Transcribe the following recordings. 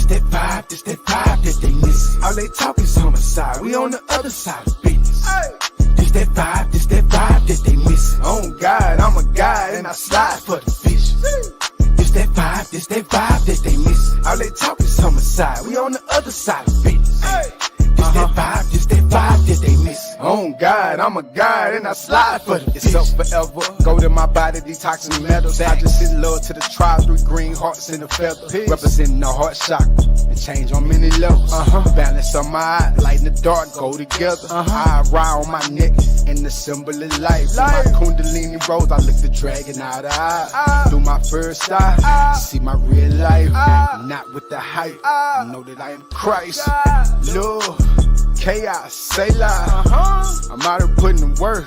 that vibe that they miss. All they talk is homicide, we on the other side of business. This that vibe that they miss. Oh God, I'm a guy and I slide for the fish. This that vibe that they miss. All they talk is homicide, we on the other side of business. This that vibe that they miss. Oh God, I'm a guy and I slide for the fish. It's up forever, go to my body, detoxing metals. I just send love to the tribe, 3 green hearts in the feather. Representing the heart chakra, and change on many levels. Balance on my eye, light in the dark, go together. I ride on my neck, and the symbol of life. My kundalini rose, I look the dragon out of eye. Through my first eye, see my real life. Not with the hype, know that I am Christ. Love, chaos, say lie. I'm out here putting in work.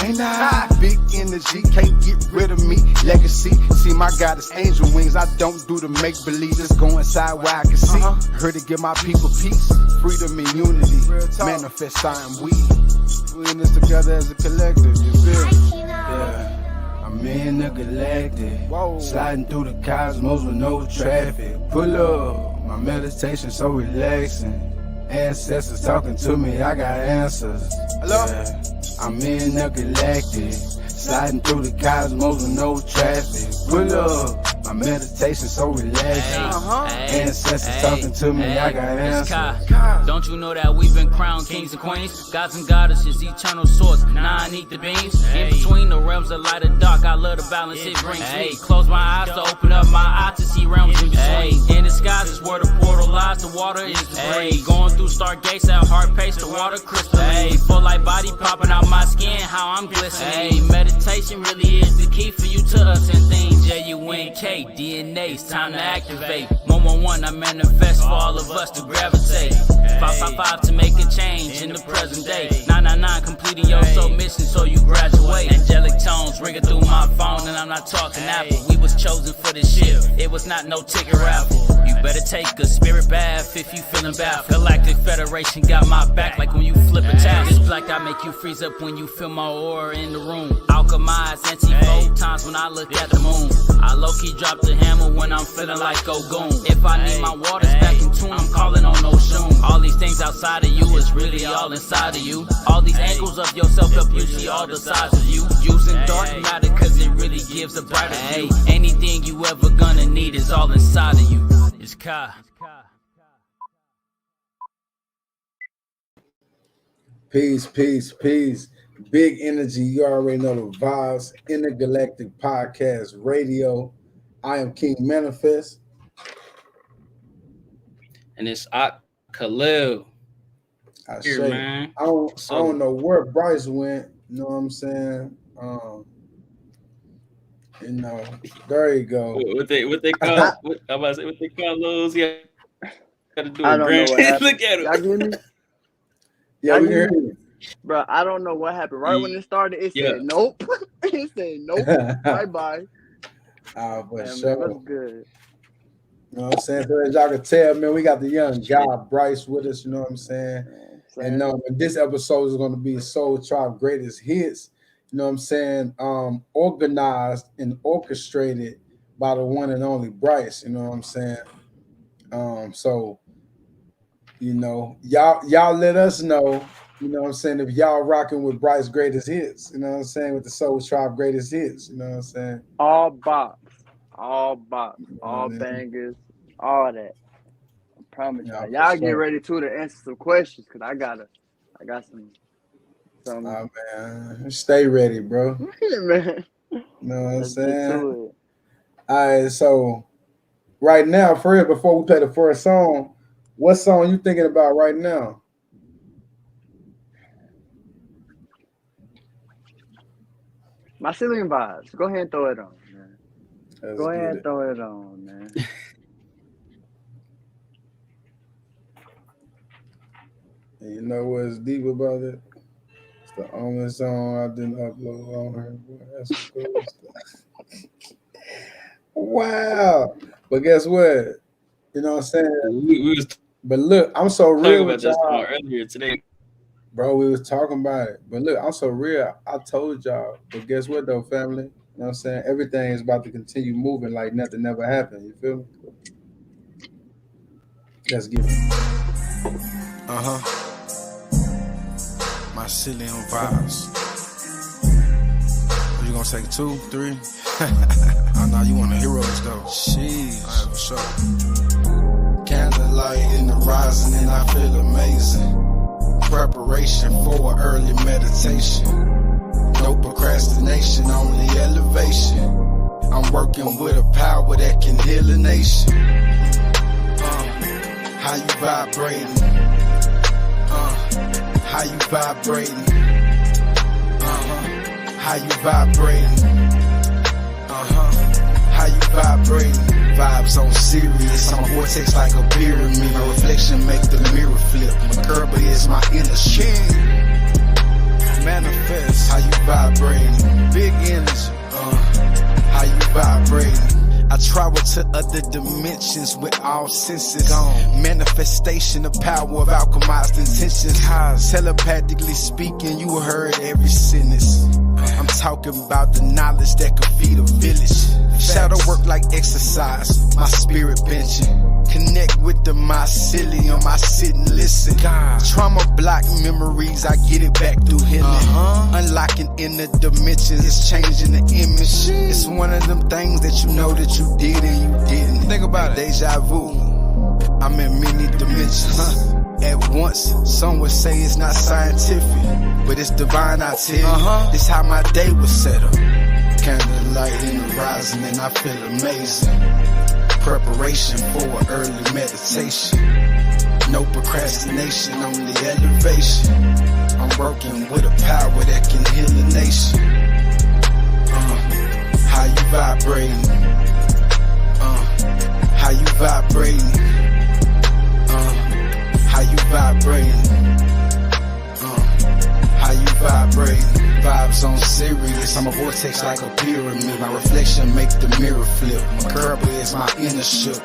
Ain't I? Big energy, can't get rid of me. Legacy, see my God is angel wings. I don't do the make believe, just go inside where I can see. Heard to give my people peace, freedom and unity. Manifest I am we in this together as a collective, you feel me? Yeah, I'm intergalactic. Sliding through the cosmos with no traffic. Pull up, my meditation so relaxing. Ancestors talking to me, I got answers. Hello? Yeah. I'm intergalactic, sliding through the cosmos with no traffic. Pull up, my meditation so relaxing. Ancestors talking to me, I got answers. Don't you know that we've been crowned kings and queens, gods and goddesses, eternal source. Now I need the beams. In between the realms of light and dark, I love the balance it brings me. Close my eyes to open up my eyes to see realms in between. In the skies is where the portal lies, the water is the breeze. Going through stargates at heart pace, the water crystalline. Full light body popping out my skin, how I'm glistening. Meditation really is the key for you to us and things. J-U-N-K, DNA, it's time to activate. 111, I manifest for all of us to gravitate. 555 to make a change in the present day. 999 completing your soul mission so you graduate. Angelic tones ringing through my phone and I'm not talking Apple. We was chosen for this shit, it was not no ticket raffle. You better take a spirit bath if you feeling bad. Galactic Federation got my back like when you flip a tab. This black I make you freeze up when you feel my aura in the room. Alchemize anti-photons when I look at the moon. I low-key drop the hammer when I'm feeling like Ogun. If I need my waters back in tune, I'm calling on Oshun. All these things outside of you is really all inside of you. All these angles of yourself help you see all the sides of you. Using dark matter cause it really gives a brighter view. Anything you ever gonna need is all inside of you. It's Ka. Peace, peace, peace. Big energy, you already know the vibes. Intergalactic Podcast Radio. I am King Manifest. And it's Khalil. Here, man. I don't know where Bryce went. You know what I'm saying? There you go. What they call? What they call those? Yeah, got to do I don't know what happened. Look at him. Y'all hear me? Yeah, we hear you. Bro, I don't know what happened. Right when it started, it said nope. It said nope. Bye. For sure. That's good. You know what I'm saying? So as y'all can tell, man, we got the young guy Bryce with us. You know what I'm saying? And this episode is going to be Soul Tribe Greatest Hits. You know what I'm saying? Organized and orchestrated by the one and only Bryce. You know what I'm saying? So, you know, y'all let us know. You know what I'm saying? If y'all rocking with Bryce Greatest Hits. You know what I'm saying? With the Soul Tribe Greatest Hits. You know what I'm saying? All box, all bangers, all that. I promise y'all get ready to answer some questions because I got some. Oh man, stay ready, bro. Man. You know what I'm saying? All right, so right now, first before we play the first song, what song you thinking about right now? My ceiling vibes. Go ahead and throw it on, man. Go ahead and throw it on, man. And you know what's deep about it? It's the only song I didn't upload on her. That's cool stuff. Wow. But guess what? You know what I'm saying? But look, I'm so real with y'all. Earlier today. Bro, we was talking about it. But look, I'm so real. I told y'all. But guess what, though, family? You know what I'm saying? Everything is about to continue moving like nothing ever happened. You feel me? Let's get it. Mycelium vibes. What you gonna take 2, 3? Oh no, you want the heroes though. Sheesh. Alright, for sure. Candlelight in the rising and I feel amazing. Preparation for early meditation. No procrastination, only elevation. I'm working with a power that can heal a nation. How you vibrating? How you vibrating? How you vibrating? How you vibrating? Vibes on serious. I'm a vortex like a pyramid. My reflection make the mirror flip. My curb is my inner shit. Manifest. How you vibrating? Big energy. How you vibrating? I travel to other dimensions with all senses. Manifestation, the power of alchemized intentions. Telepathically speaking, you heard every sentence. I'm talking about the knowledge that could feed a village. Shadow work like exercise, my spirit benching. Connect with the mycelium, I sit and listen. Trauma block memories, I get it back through healing. Unlocking inner dimensions, it's changing the image. It's one of them things that you know that you did and you didn't. Think about it. Deja vu. I'm in many dimensions. At once, some would say it's not scientific, but it's divine, I tell you. This how my day was set up. Candlelight in the rising and I feel amazing. Preparation for early meditation. No procrastination, only elevation. I'm working with a power that can heal a nation. How you vibrating? How you vibrating? How you vibrating? How you vibrating? Vibes on serious. I'm a vortex like a pyramid. My reflection make the mirror flip. My curb is my inner ship.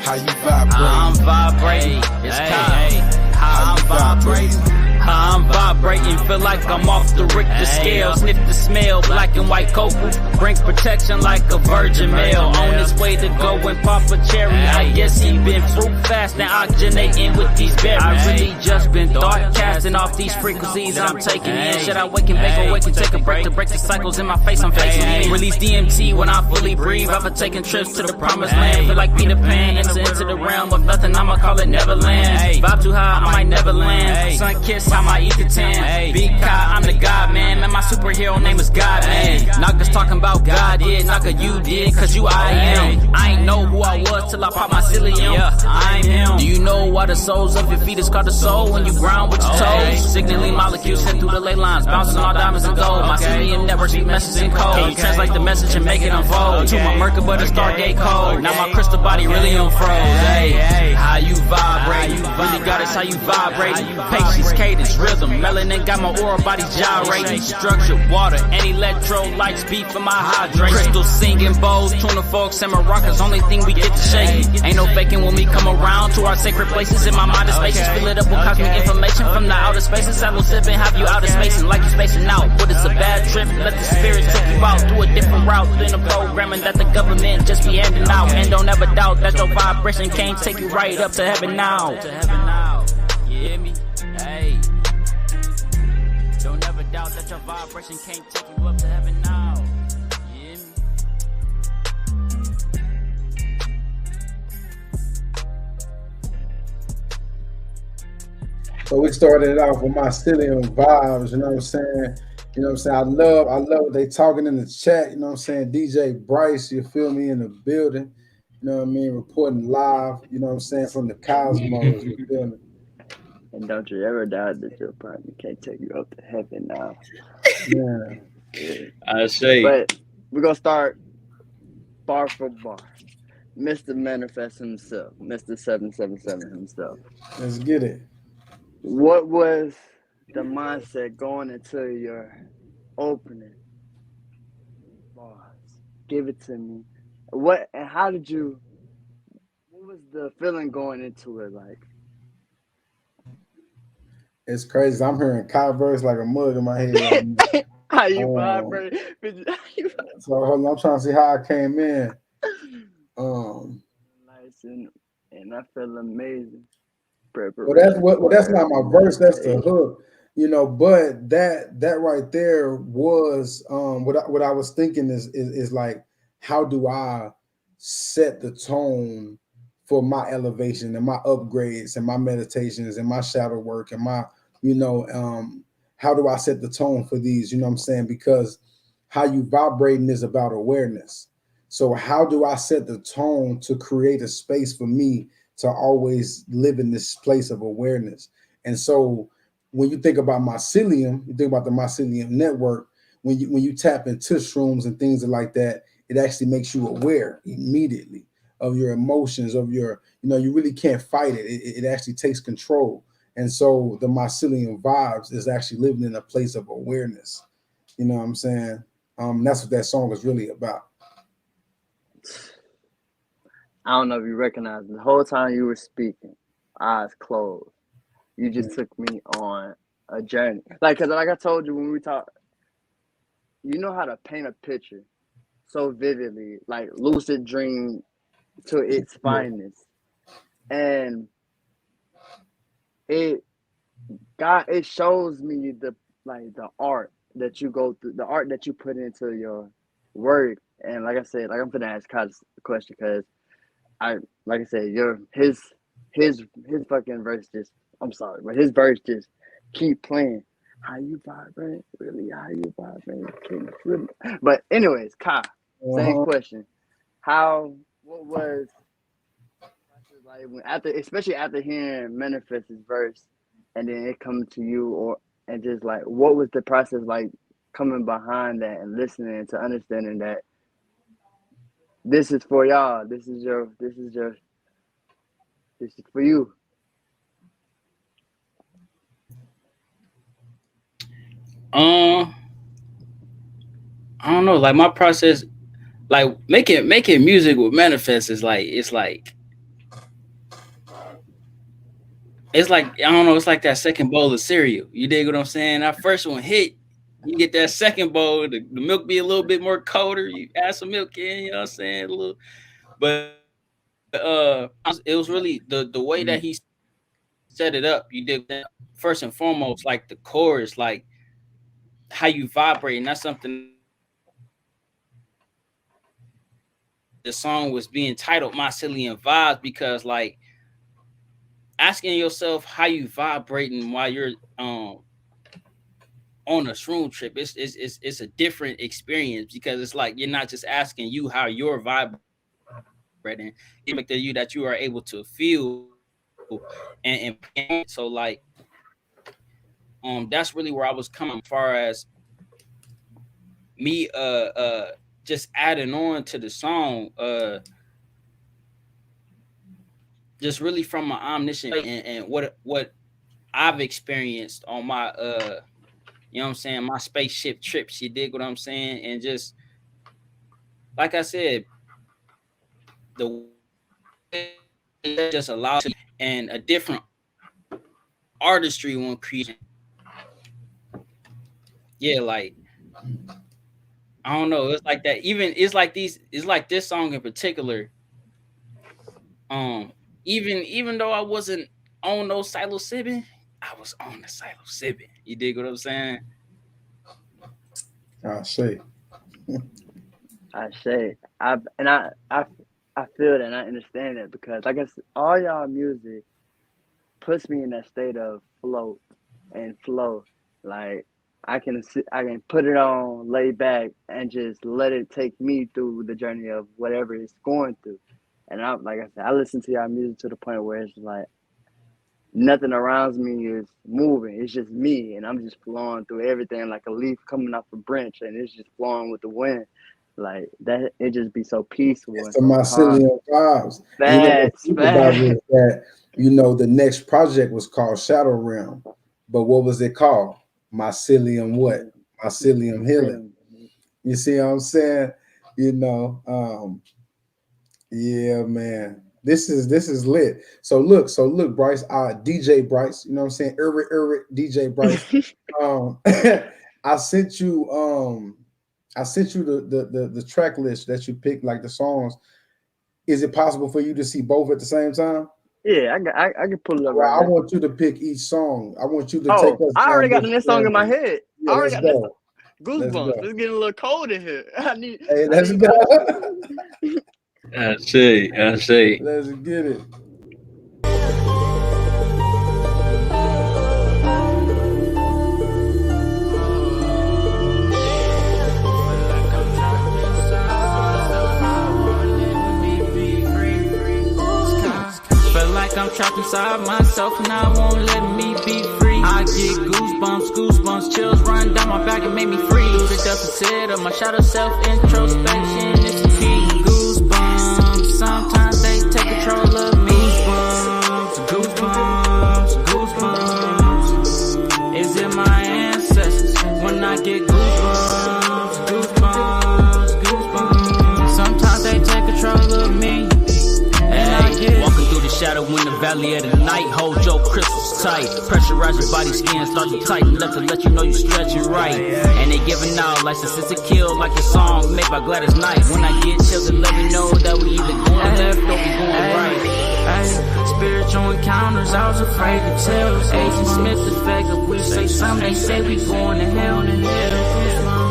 How you vibrating? I'm vibrating. It's time. How I'm vibrating. How I'm vibrating, feel like I'm off the Richter scale. Sniff the smell, black and white cocoa. Bring protection like a virgin male. On his way to go and pop a cherry. I guess he been fruit fast and oxygenating with these berries. I really just been thought casting off these frequencies I'm taking in. Should I wake and bake or wake and take a break to break the cycles in my face I'm facing in? Release DMT when I fully breathe. I've been taking trips to the promised land. Feel like Peter Pan, enter into the realm of nothing. I'ma call it Neverland. Vibe too high, I might never land. Sun kiss, how my ether tan. Big Kai, I'm the God man. Man, my superhero name is God man. Niggas talking about God did, Naka you did, cause you I am. I ain't know who I was till I pop my mycelium. I'm him. Do you know why the soles of your feet is called the soul? When you ground with your toes, signaling molecules head through the ley lines, bouncing all diamonds and gold. My mycelium network speak messages in code. Translate the message and make it unfold. To my Mercury, but a Stargate code. Now my crystal body really unfroze. Hey, how you vibrate? Really got us how you vibrate. Patience, cadence, rhythm. Melanin got my aura body gyrating. Structured water and electrolytes beat for my hydrate. Crystals singing bowls, tuna forks and maracas. Only thing we get to shake. Ain't no faking when we come around to our sacred places. In my mind is spacious, fill it up with cosmic information from the outer spaces. I will sip and have you outer spacing like you spacing out. But it's a bad trip. Let the spirit take you out through a different route than the programming that the government just be handing out. And don't ever doubt that your vibration can't take you right up to heaven now. You hear me? Hey. Don't ever doubt that your vibration can't take you up to heaven now. You hear me? So we started off with mycelium vibes, you know what I'm saying? You know what I'm saying? I love what they talking in the chat, you know what I'm saying? DJ Bryce, you feel me, in the building, you know what I mean? Reporting live, you know what I'm saying, from the cosmos, you feel me? And don't you ever doubt that your partner can't take you up to heaven now. Yeah. I say. But we're going to start bar for bar. Mr. Manifest himself, Mr. 777 himself. Let's get it. What was the mindset going into your opening bars? Give it to me. What was the feeling going into it like? It's crazy. I'm hearing Converse like a mug in my head. How you vibrate? So hold on, I'm trying to see how I came in. and I feel amazing. Well, Preparation for that's not every my verse. That's the day. hook, But that right there was what I was thinking is like, how do I set the tone for my elevation and my upgrades and my meditations and my shadow work and my you know how do I set the tone for these? You know what I'm saying? Because how you vibrating is about awareness. So how do I set the tone to create a space for me to always live in this place of awareness? And so when you think about mycelium, you think about the mycelium network. When you tap into shrooms and things like that, it actually makes you aware immediately of your emotions, of your, you really can't fight it. It actually takes control. And so the mycelium vibes is actually living in a place of awareness. You know what I'm saying? That's what that song is really about. I don't know if you recognize the whole time you were speaking, eyes closed. You just took me on a journey. Cause like I told you when we talked, you know how to paint a picture so vividly, like lucid dream to its finest. And it it shows me the art that you go through, the art that you put into your work. And like I said, like I'm gonna ask Kyle a question because I like I said, his fucking verse just I'm sorry, but his verse just keep playing. How you vibrate, really? How you vibrate? Really? But anyways, Kyle, same Uh-huh. question. What was like when after, especially after hearing Manifest's verse, and then it come to you, or and just like what was the process like coming behind that and listening to understanding that this is for y'all, this is for you. Um, I don't know. Like my process, like making music with Manifest is like it's like I don't know. It's like that second bowl of cereal. You dig what I'm saying? That first one hit, you get that second bowl. The milk be a little bit more colder. You add some milk in. You know what I'm saying? A little, but it was really the way that he set it up. You did that first and foremost, like the chorus, like how you vibrate, and that's something that the song was being titled "Mycelium Vibes" because like asking yourself how you vibrating while you're on a shroom trip, it's a different experience because it's like you're not just asking you how you're vibrating, it make the you that you are able to feel and so like that's really where I was coming far as me just adding on to the song just really from my omniscient and what I've experienced on my you know what I'm saying, my spaceship trips, you dig what I'm saying? And just like I said, the just allows and a different artistry when creating. Yeah, like I don't know, it's like that. Even it's like this song in particular. Um, even though I wasn't on no psilocybin, I was on the psilocybin. You dig what I'm saying? I see. I say I feel that and I understand that because like I said, all y'all music puts me in that state of float and flow. Like I can put it on, lay back, and just let it take me through the journey of whatever it's going through. And I like I said, I listen to y'all music to the point where it's like nothing around me is moving. It's just me, and I'm just flowing through everything like a leaf coming off a branch, and it's just flowing with the wind. Like that, it just be so peaceful It's and the so calm. mycelium vibes. And what's Fast, deep about it fast. is that, the next project was called Shadow Realm. But what was it called? Mycelium what? Mycelium healing. You see what I'm saying? You know, yeah, man. This is lit. So look, Bryce, DJ Bryce, you know what I'm saying? DJ Bryce. Um I sent you I sent you the track list that you picked, like the songs. Is it possible for you to see both at the same time? Yeah, I can pull it up Well, right I now. want you to pick each song. I want you to Oh, take us. I already got down the next song in my head. Yeah, I already let's got go. Goosebumps. It's getting a little cold in here. Hey, let's go. I say. Let's get it. I'm trapped inside myself and I won't let me be free. I get goosebumps, chills run down my back and make me freeze. The deficit of my shadow self, introspection is the key. Goosebumps, sometimes they take control of me. Goosebumps, is it my ancestors? When I get goosebumps, sometimes they take control of me. Walking through the shadow in the valley of the night. Hold your crystals tight. Pressurize your body, skin start to tighten up to let you know you stretch it right. And they giving out license to kill like a song made by Gladys Knight. When I get chills, they let me know that we either going left or we going right. Spiritual encounters, I was afraid to tell. Agent Smith effect, if we say something, they say we going to hell.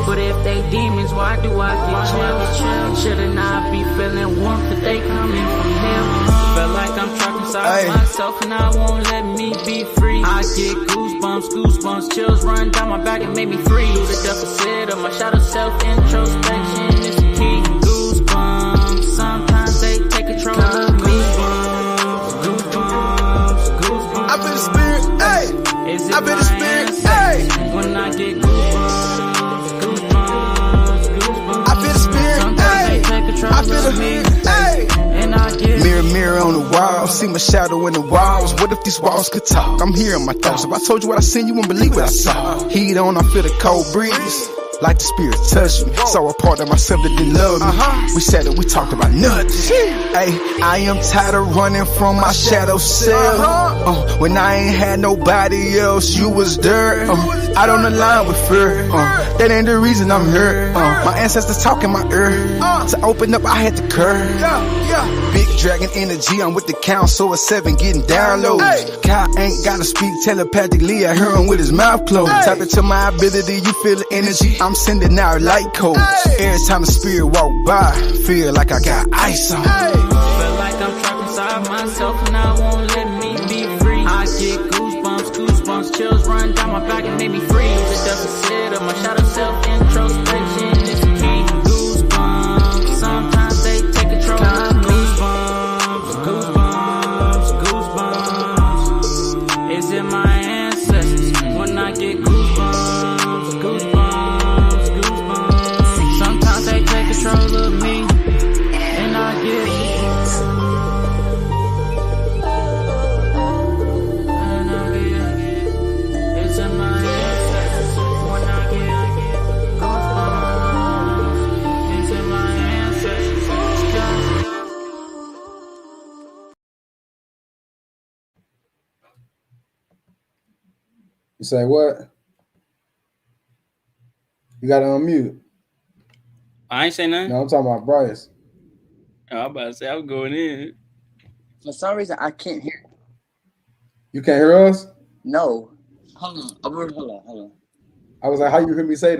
But if they demons, why do I get chills? Shouldn't I be feeling warmth if they coming from hell? Feel like I'm trapped inside myself and I won't let me be free. I get goosebumps, chills run down my back and make me freeze. The deficit of my shadow self, introspection is the key. Goosebumps, sometimes they take control of me. Goosebumps. I feel the spirit, ayy. I feel the spirit, ayy. When I get goosebumps, I feel the spirit, ayy. I feel the ayy. And I get Mirror on the wall, see my shadow in the walls. What if these walls could talk? I'm hearing my thoughts. If I told you what I seen, you wouldn't believe what I saw. Heat on, I feel the cold breeze. Like the spirit touched me. Saw a part of myself that didn't love me. We said it, we talked about nothing. Hey, I am tired of running from my shadow self. When I ain't had nobody else, you was there. I don't align with fear. That ain't the reason I'm here. My ancestors talk in my ear. To open up, I had to curve. Big dragon energy, I'm with the council of 7 getting downloads. God ain't gotta speak telepathically, I hear him with his mouth closed. Tap into my ability, you feel the energy. I'm sending out light codes. Every time the spirit walk by, feel like I got ice on. Feel like I'm trapped inside myself and I won't let me be free. I get goosebumps, chills run down my back and make me freeze. The deficit of my shadow self, introspection is the key. Goosebumps, sometimes they take control of me. Goosebumps, is it my ancestors? When I get goosebumps, sometimes they take control of me. And I get it's in my ancestors. When I get goosebumps, it's in my ancestors. You say what? You got to unmute. I ain't say nothing. No, I'm talking about Bryce. I'm about to say I'm going in. For some reason, I can't hear. You can't hear us? No. Hold on. I was like, how you hear me say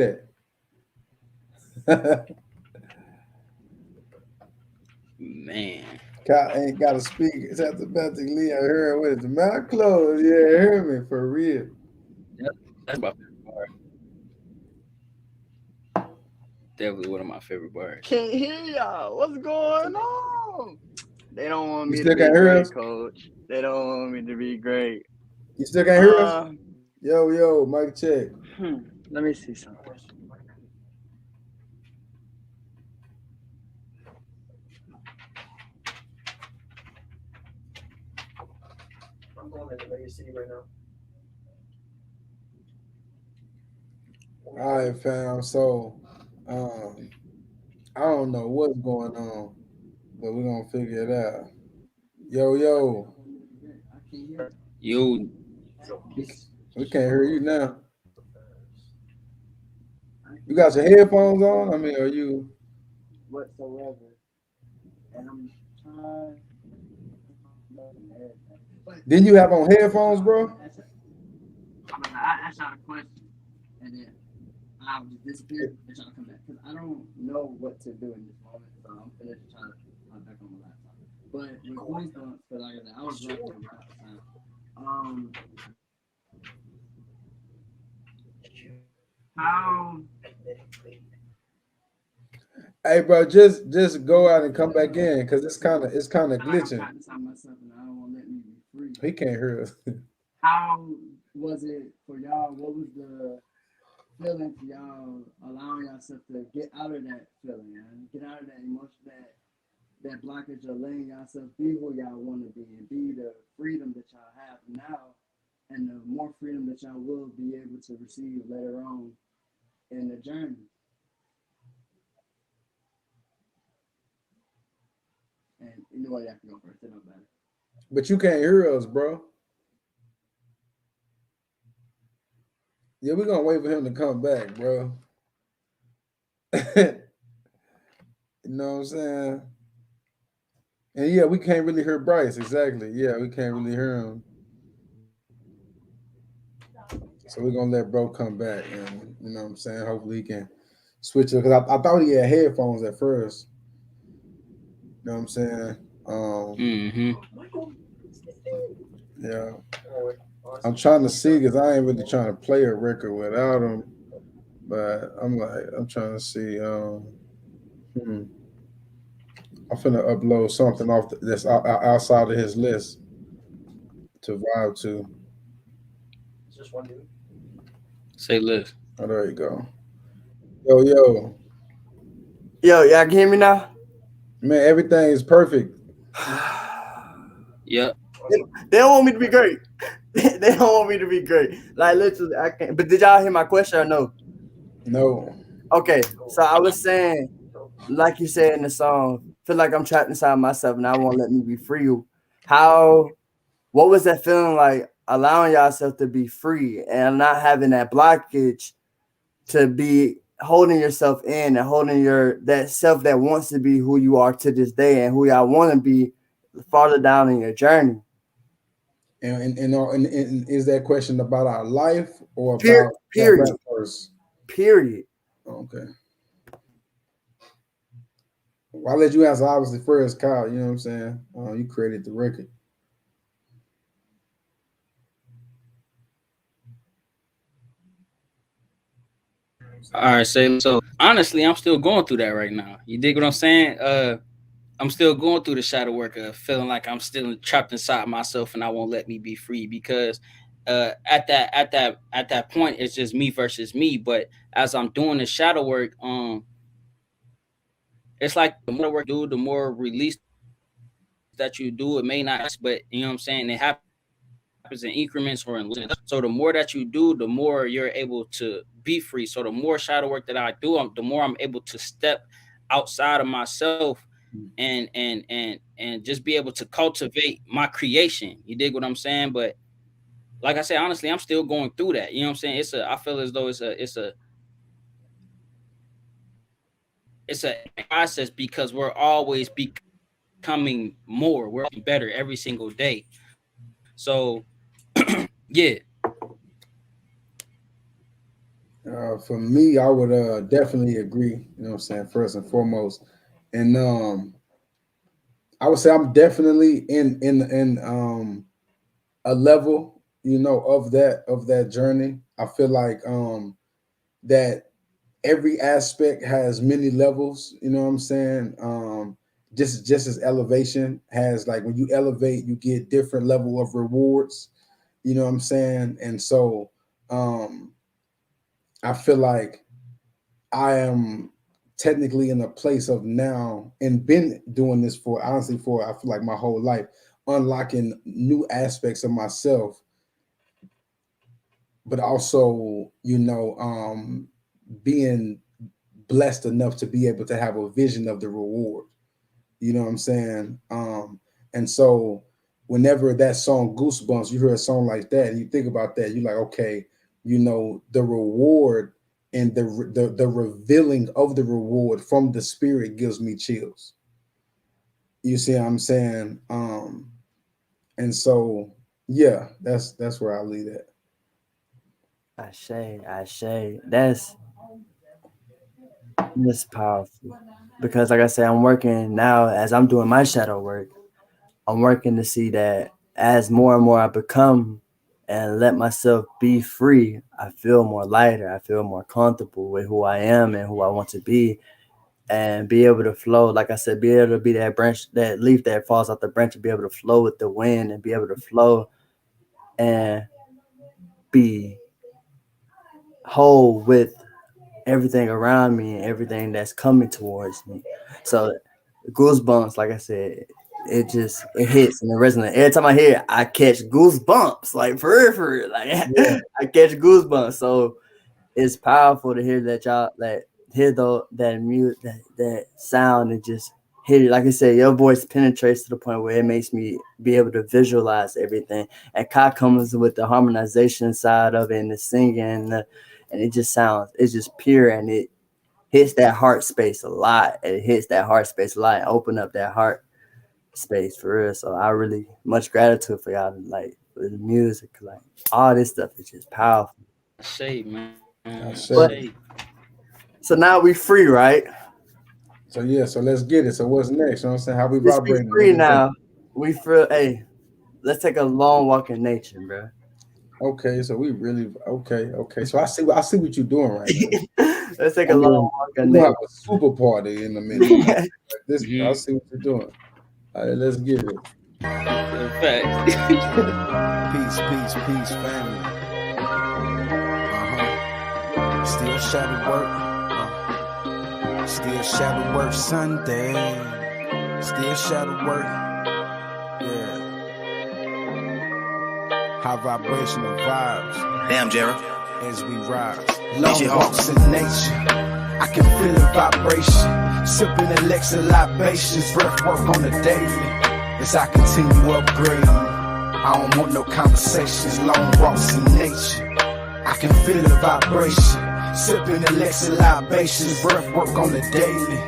that? Man. God ain't got to speak. It's at the Leah heard with his mouth closed. Yeah, hear me for real. That's my favorite part. Definitely one of my favorite bars. Can't hear y'all. What's going on? They don't want You me still to be can't hear great, us? coach. They don't want me to be great. You still can't hear us? Yo, mic check. Let me see something. I'm going to the city right now. All right, fam. So, I don't know what's going on, but we're gonna figure it out. Yo, we can't hear you now. You got your headphones on? I mean, are you? Whatsoever. And I'm Didn't you have on headphones, bro? I asked y'all a question, and then I'll just disappear and y'all come back because I don't know what to do in this moment. So I'm gonna try to hop back on my laptop. But with goosebumps, because like I said, I was right there without the sound. How Hey, bro, just go out and come back in because it's kind of glitching. inside myself and I don't want to let me be free. He can't hear us. How was it for y'all? What was the feeling for y'all allowing yourself to get out of that feeling, get out of that emotion, that blockage of letting yourself be who y'all want to be and be the freedom that y'all have now and the more freedom that y'all will be able to receive later on in the journey. And you know what, I can go first. It don't matter. But you can't hear us, bro. Yeah, we're gonna wait for him to come back, bro. You know what I'm saying? And yeah, we can't really hear Bryce. Exactly. Yeah, we can't really hear him. So we're gonna let bro come back, and you know what I'm saying. Hopefully he can switch it because I thought he had headphones at first. You know what I'm saying? Mm-hmm. Yeah. I'm trying to see because I ain't really trying to play a record without him, but I'm trying to see. Hmm. I'm finna upload something that's outside of his list to vibe to. Say less. Oh, there you go. Yo, Yo, y'all can hear me now? man, everything is perfect. Yep. They don't want me to be great. They don't want me to be great. Like literally, I can't. But did y'all hear my question or no? No, Okay, so I was saying, like you said in the song, feel like I'm trapped inside myself and I won't let me be free. How? What was that feeling like? Allowing yourself to be free and not having that blockage to be holding yourself in and holding that self that wants to be who you are to this day and who y'all want to be farther down in your journey. and is that question about our life or Period. about that Period. rap verse? Period. Okay. Well, I'll let you answer obviously first, Kyle. You know what I'm saying? You created the record. All right, say so. Honestly, I'm still going through that right now. You dig what I'm saying? I'm still going through the shadow work of feeling like I'm still trapped inside myself and I won't let me be free because at that point it's just me versus me. But as I'm doing the shadow work, it's like the more work you do, the more release that you do. It may not, but you know what I'm saying. It happens in increments or in so the more that you do, the more you're able to be free. So the more shadow work that I do, the more I'm able to step outside of myself and just be able to cultivate my creation. You dig what I'm saying? But like I said, honestly, I'm still going through that. You know what I'm saying? I feel as though it's a process because we're always becoming more. We're better every single day. So yeah. For me, I would definitely agree. You know what I'm saying? First and foremost, and I would say I'm definitely in a level, of that journey. I feel like that every aspect has many levels. You know what I'm saying? Just as elevation has, like, when you elevate, you get different level of rewards. You know what I'm saying? And so I feel like I am technically in a place of now and been doing this for honestly for I feel like my whole life, unlocking new aspects of myself, but also, being blessed enough to be able to have a vision of the reward. You know what I'm saying? And so whenever that song Goosebumps, you hear a song like that and you think about that, you're like, okay, the reward and the revealing of the reward from the spirit gives me chills. You see what I'm saying? And so yeah, that's where I leave it. I say that's powerful because, like I said, I'm working now as I'm doing my shadow work. I'm working to see that as more and more I become and let myself be free, I feel more lighter. I feel more comfortable with who I am and who I want to be, and be able to flow. Like I said, be able to be that branch, that leaf that falls off the branch, and be able to flow with the wind and be able to flow and be whole with everything around me and everything that's coming towards me. So goosebumps, like I said, it hits and it resonates. Every time I hear it, I catch goosebumps, like for real. Like Yeah. I catch goosebumps. So it's powerful to hear that y'all like hear that music, that sound, and just hear it. Like I said, your voice penetrates to the point where it makes me be able to visualize everything. And Kai comes with the harmonization side of it and the singing, and it just sounds, it's just pure, and it hits that heart space a lot. It hits that heart space a lot and open up that heart space for real. So I really much gratitude for y'all, like for the music, like all this stuff is just powerful. Shade, man. I But say. Shade. so now we free, right? So yeah, so let's get it. So what's next? You know what I'm saying? How we Since we vibrating? What free we doing? now, we feel. Hey, let's take a long walk in nature, bro. Okay, so we really okay. So I see what you're doing right now. Let's take I a long mean, walk we're in gonna nature. have a super party in a minute. You know, like this. I Mm-hmm. see what you're doing. All right, let's get it. Facts. Peace, family. Still shadow work. Still shadow work Sunday. Still shadow work. Yeah. High vibrational vibes. Damn, Jared. As we rise. Long walks in nature. I can feel the vibration. Sipping elixir libations. Breath work on the daily. As I continue upgrading. I don't want no conversations. Long walks in nature. I can feel the vibration. Sipping elixir libations. Breath work on the daily.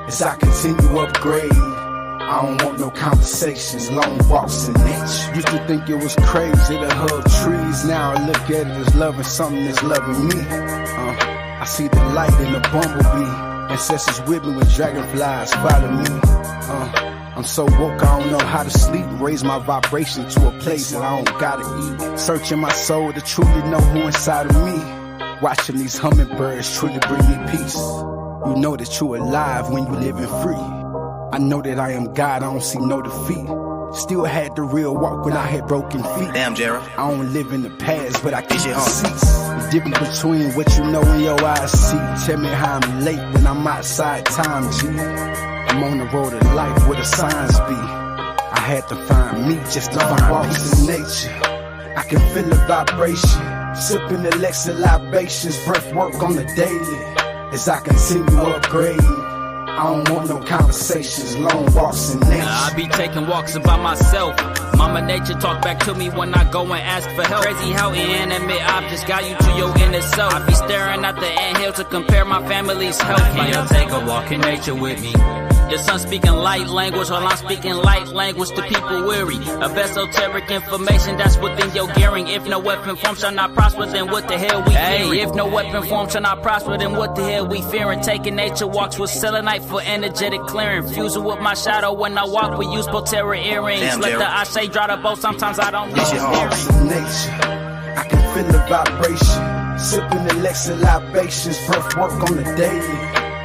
As I continue upgrading. I don't want no conversations, long walks in nature. Used to think it was crazy to hug trees. Now I look at it as loving something that's loving me. I see the light in the bumblebee. Ancestors with me when dragonflies follow me. I'm so woke, I don't know how to sleep. Raise my vibration to a place that I don't gotta eat. Searching my soul to truly know who inside of me. Watching these hummingbirds truly bring me peace. You know that you're alive when you living free. I know that I am God, I don't see no defeat. Still had the real walk when I had broken feet. Damn, Jared. I don't live in the past, but I keep receipts. The difference between what you know and your eyes see. Tell me how I'm late when I'm outside time, G. I'm on the road of life where the signs be. I had to find me just to find peace in nature. I can feel the vibration. Sipping elixir libations, breath work on the daily. As I continue upgrading. I don't want no conversations, long walks in nature. I be taking walks by myself. Mama nature talk back to me when I go and ask for help. Crazy how inanimate objects got you to your inner self. I be staring at the anthill to compare my family's health. Can you take a walk in nature with me? Your son speaking light language while I'm speaking light language to people weary of esoteric information that's within your gearing. If no weapon form shall not prosper, then what the hell we fearing? If no weapon form shall not prosper, then what the hell we fearing? Taking nature walks with selenite for energetic clearing. Fusing with my shadow when I walk, we use Botera earrings. Damn, Let Jared. the Ashe draw the bow, sometimes I don't know. Walks in nature, I can feel the vibration. Sipping elixir libations, breath work on the daily.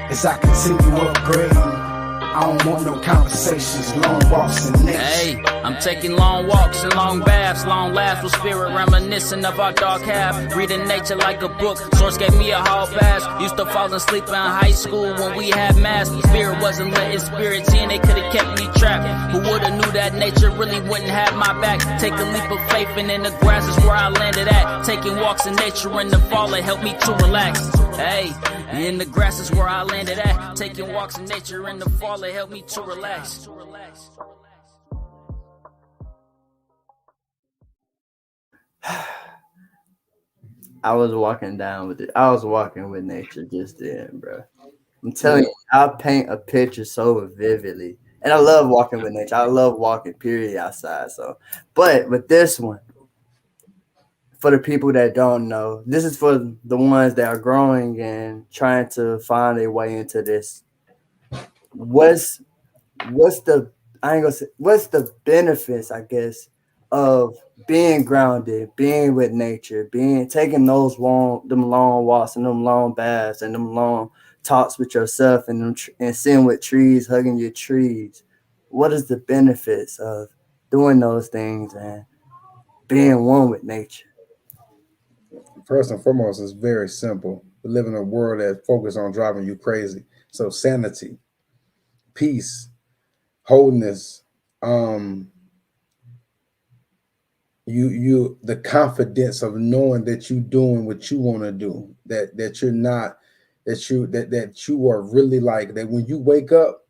As I continue upgrading. I don't want no conversations, long walks in nature. Hey, I'm taking long walks and long baths, long laughs with spirit reminiscent of our dark half. Reading nature like a book, source gave me a hall pass. Used to fall asleep in high school when we had mass. Spirit wasn't letting spirits in, they could've kept me trapped. Who would've knew that nature really wouldn't have my back? Take a leap of faith and in the grass is where I landed at. Taking walks in nature in the fall, it helped me to relax. Hey, in the grass is where I landed at. Taking walks in nature in the fall, it helped me to relax. I was walking down with it. I was walking with nature just then, bro. I'm telling you, I paint a picture so vividly. And I love walking with nature. I love walking, period, outside. So, but with this one, for the people that don't know, this is for the ones that are growing and trying to find their way into this. What's what's the I ain't gonna say what's the benefits, I guess, of being grounded, being with nature, being taking those long walks and them long baths and them long talks with yourself and and sitting with trees, hugging your trees. What is the benefits of doing those things and being one with nature? First and foremost, it's very simple. We live in a world that focuses on driving you crazy. So sanity, peace, wholeness, um, you the confidence of knowing that you doing what you want to do, that you're not that you are really like that when you wake up,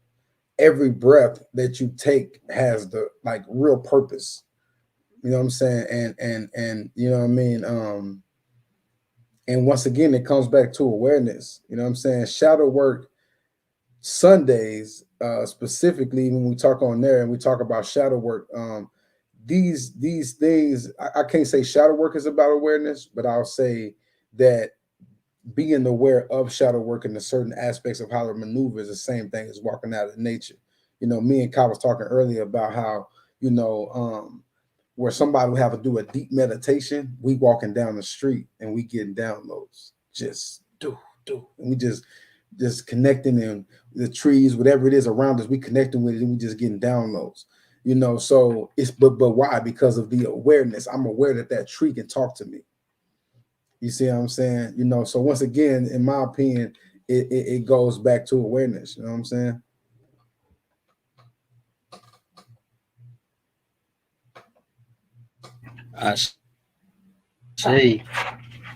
every breath that you take has the like real purpose. You know what I'm saying? And you know what I mean? And once again, it comes back to awareness. You know what I'm saying? Shadow work Sundays, specifically when we talk on there and we talk about shadow work, these things I can't say shadow work is about awareness, but I'll say that being aware of shadow work and the certain aspects of how to maneuver is the same thing as walking out of nature. You know, me and Kyle was talking earlier about how, you know, where somebody will have to do a deep meditation, we walking down the street and we getting downloads. Just do. And we just connecting in the trees, whatever it is around us, we connecting with it and we just getting downloads. You know, so it's but why? Because of the awareness. I'm aware that that tree can talk to me. You see what I'm saying? You know, so once again, in my opinion, it goes back to awareness. You know what I'm saying? I see.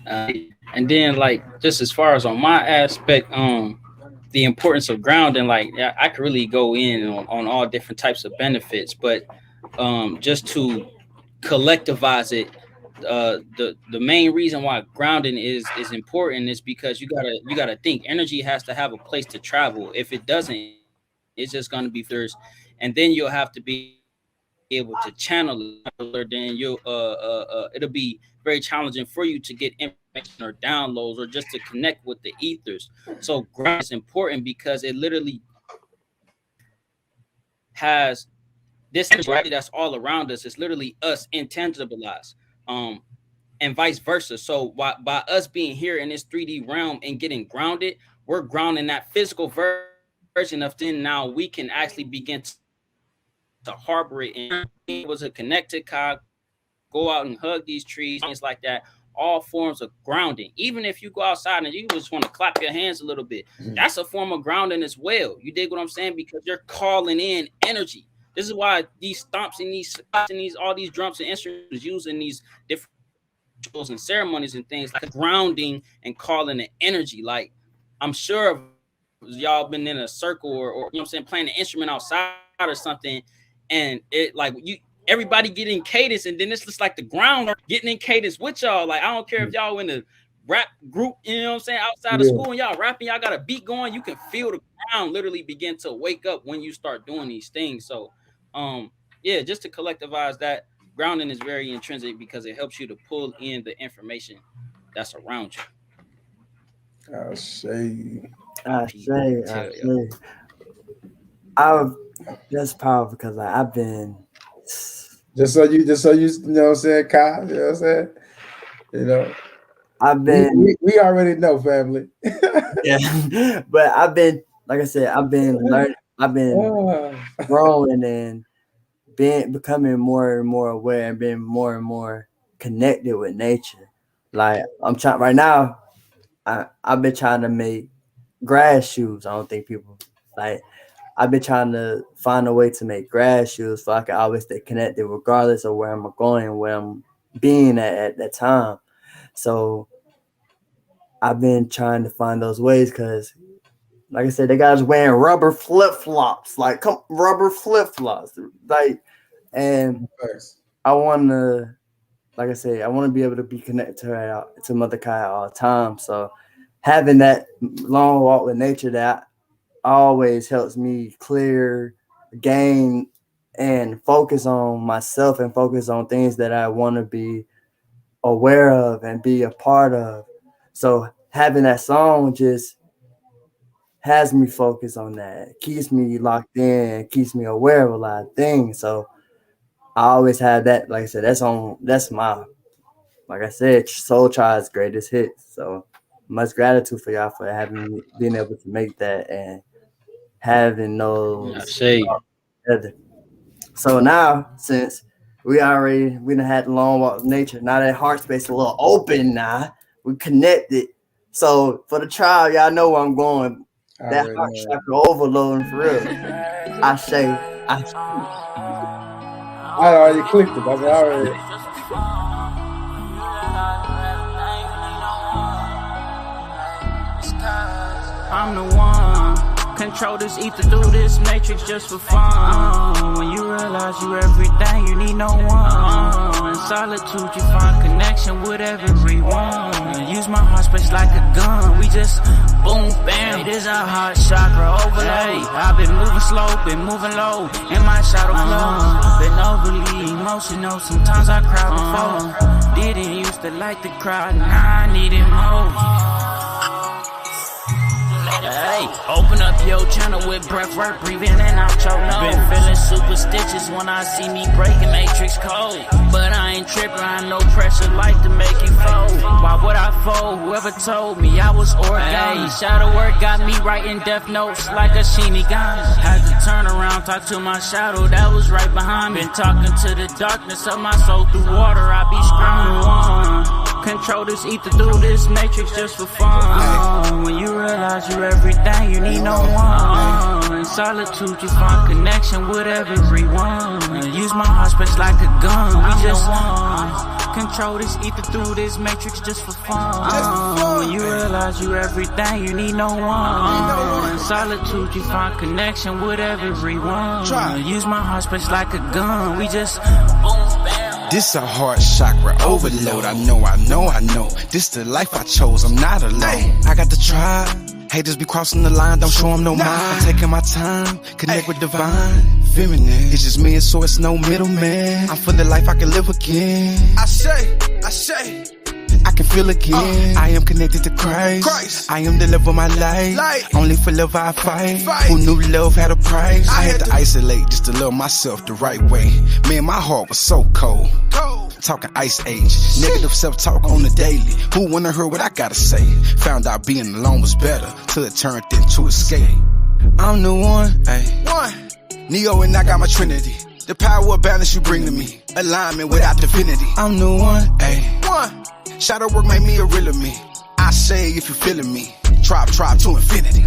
And then like just as far as on my aspect, the importance of grounding, like I could really go in on all different types of benefits, but just to collectivize it, the main reason why grounding is important is because you gotta think energy has to have a place to travel. If it doesn't, it's just gonna be first, and then you'll have to be able to channel it. Then you'll it'll be very challenging for you to get information or downloads or just to connect with the ethers. So ground is important because it literally has this energy that's all around us. It's literally us intangibilized. And vice versa. So by us being here in this 3D realm and getting grounded, we're grounding that physical version of things. Now we can actually begin to harbor it and be able to connect to God, go out and hug these trees, things like that. All forms of grounding. Even if you go outside and you just want to clap your hands a little bit, that's a form of grounding as well. You dig what I'm saying? Because you're calling in energy. This is why these stomps and these slaps and these all these drums and instruments using these different rituals and ceremonies and things like grounding and calling it energy. Like I'm sure of y'all been in a circle or you know what I'm saying, playing an instrument outside or something, and it like you everybody getting cadence, and then it's just like the ground getting in cadence with y'all. Like I don't care if y'all in the rap group, you know what I'm saying, outside of Yeah. school and y'all rapping, y'all got a beat going, you can feel the ground literally begin to wake up when you start doing these things. So yeah, just to collectivize that, grounding is very intrinsic because it helps you to pull in the information that's around you. I say, People I tell you. say, I've that's powerful because like I've been, just so you know what I'm saying, Kyle. You know what I'm saying? You know, I've we been, we, we already know, family. yeah, but I've been, like I said, I've been learning, I've been Ah, growing and being becoming more and more aware and being more and more connected with nature. Like I'm trying right now. I've been trying to make grass shoes. I don't think people like. I've been trying to find a way to make grass shoes so I can always stay connected regardless of where I'm going, where I'm being at that time. So I've been trying to find those ways because, like I said, they guys wearing rubber flip flops, like come rubber flip flops, like, and thanks. I want to, like I said, I want to be able to be connected to her, to Mother Kaya all the time. So having that long walk with nature that always helps me clear gain and focus on myself and focus on things that I want to be aware of and be a part of. So having that song just has me focused on that, keeps me locked in, keeps me aware of a lot of things. So I always have that. Like I said, that's my, like I said, Soul Tribe's greatest hits. So much gratitude for y'all for being able to make that and having I those say, together. So now, since we done had the long walk of nature, now that heart space a little open now, we connected. So for the trial, y'all know where I'm going. That heart chakra overloading for real. I say, I already clicked it. I already. I'm the one. Control this ether through this matrix just for fun. When you realize you everything, you need no one. In solitude, you find connection with everyone. Use my heart space like a gun. We just boom, bam. It is a heart chakra overload. I've been moving slow, been moving low. In my shadow clothes. Been overly emotional. Sometimes I cry before. Didn't used to like the crowd, now I need it more. Hey, open up your channel with breath work, breathe in and out your nose. Been feeling superstitious when I see me breaking matrix code. But I ain't tripping, I know pressure like to make you fold. Why would I fold? Whoever told me I was organic. Hey, shadow work got me writing death notes like a Shinigami. Had to turn around, talk to my shadow that was right behind me. Been talking to the darkness of my soul through water, I be screaming one. Control this ether through this matrix just for fun. When you realize you're everything, you need no one. In solitude, you find connection with everyone. Use my heart space like a gun. We just one. Control this ether through this matrix just for fun. When you realize you're everything, you need no one. In solitude, you find connection with everyone. Use my heart space like a gun. We just boom, bam. This a heart chakra overload. I know. This the life I chose. I'm not alone. I got the tribe. Haters be crossing the line. Don't show them no mind. I'm taking my time. Connect with divine feminine. It's just me and so it's no middleman. I'm for the life I can live again. I say. I can feel again. I am connected to Christ. I am the love of my life. Only for love I fight. Who knew love had a price? I had to isolate just to love myself the right way. Man, my heart was so cold. Talking ice age. Negative self-talk on the daily. Who wanna hear what I gotta say? Found out being alone was better till it turned into escape. I'm the one. Neo and I got my trinity. The power of balance you bring to me. Alignment without divinity. I'm the one. Shadow work made me a real of me. I say if you feeling me, tribe to infinity.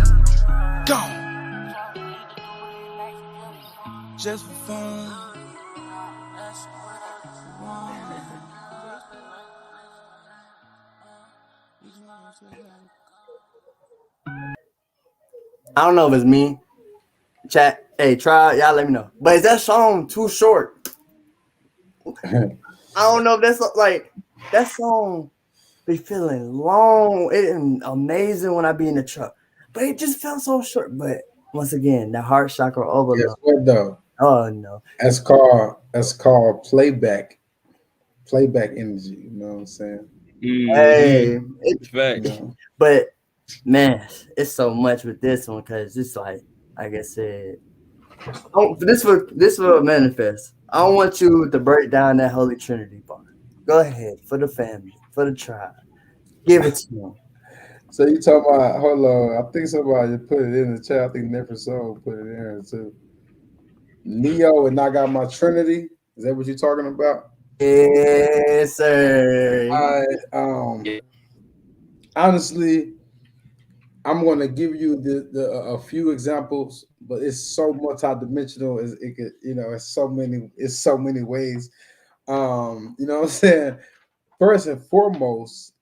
Go. Just for fun. I don't know if it's me. Chat, hey, try, y'all let me know. But is that song too short? I don't know if that's like that song be feeling long. It's amazing when I be in the truck, but it just felt so short. But once again, the heart chakra overload. Guess what though? Oh no, that's called playback energy. You know what I'm saying? Hey, facts. But man, it's so much with this one because it's like I said, this will manifest. I want you to break down that Holy Trinity part. Go ahead for the family, for the tribe. Give it to them. So you talking about? Hold on, I think somebody put it in the chat. I think Never Soul put it in there too. Neo and I got my Trinity. Is that what you're talking about? Yes, sir. Honestly, I'm going to give you a few examples, but it's so multidimensional. It could, it's so many ways. You know what I'm saying? First and foremost,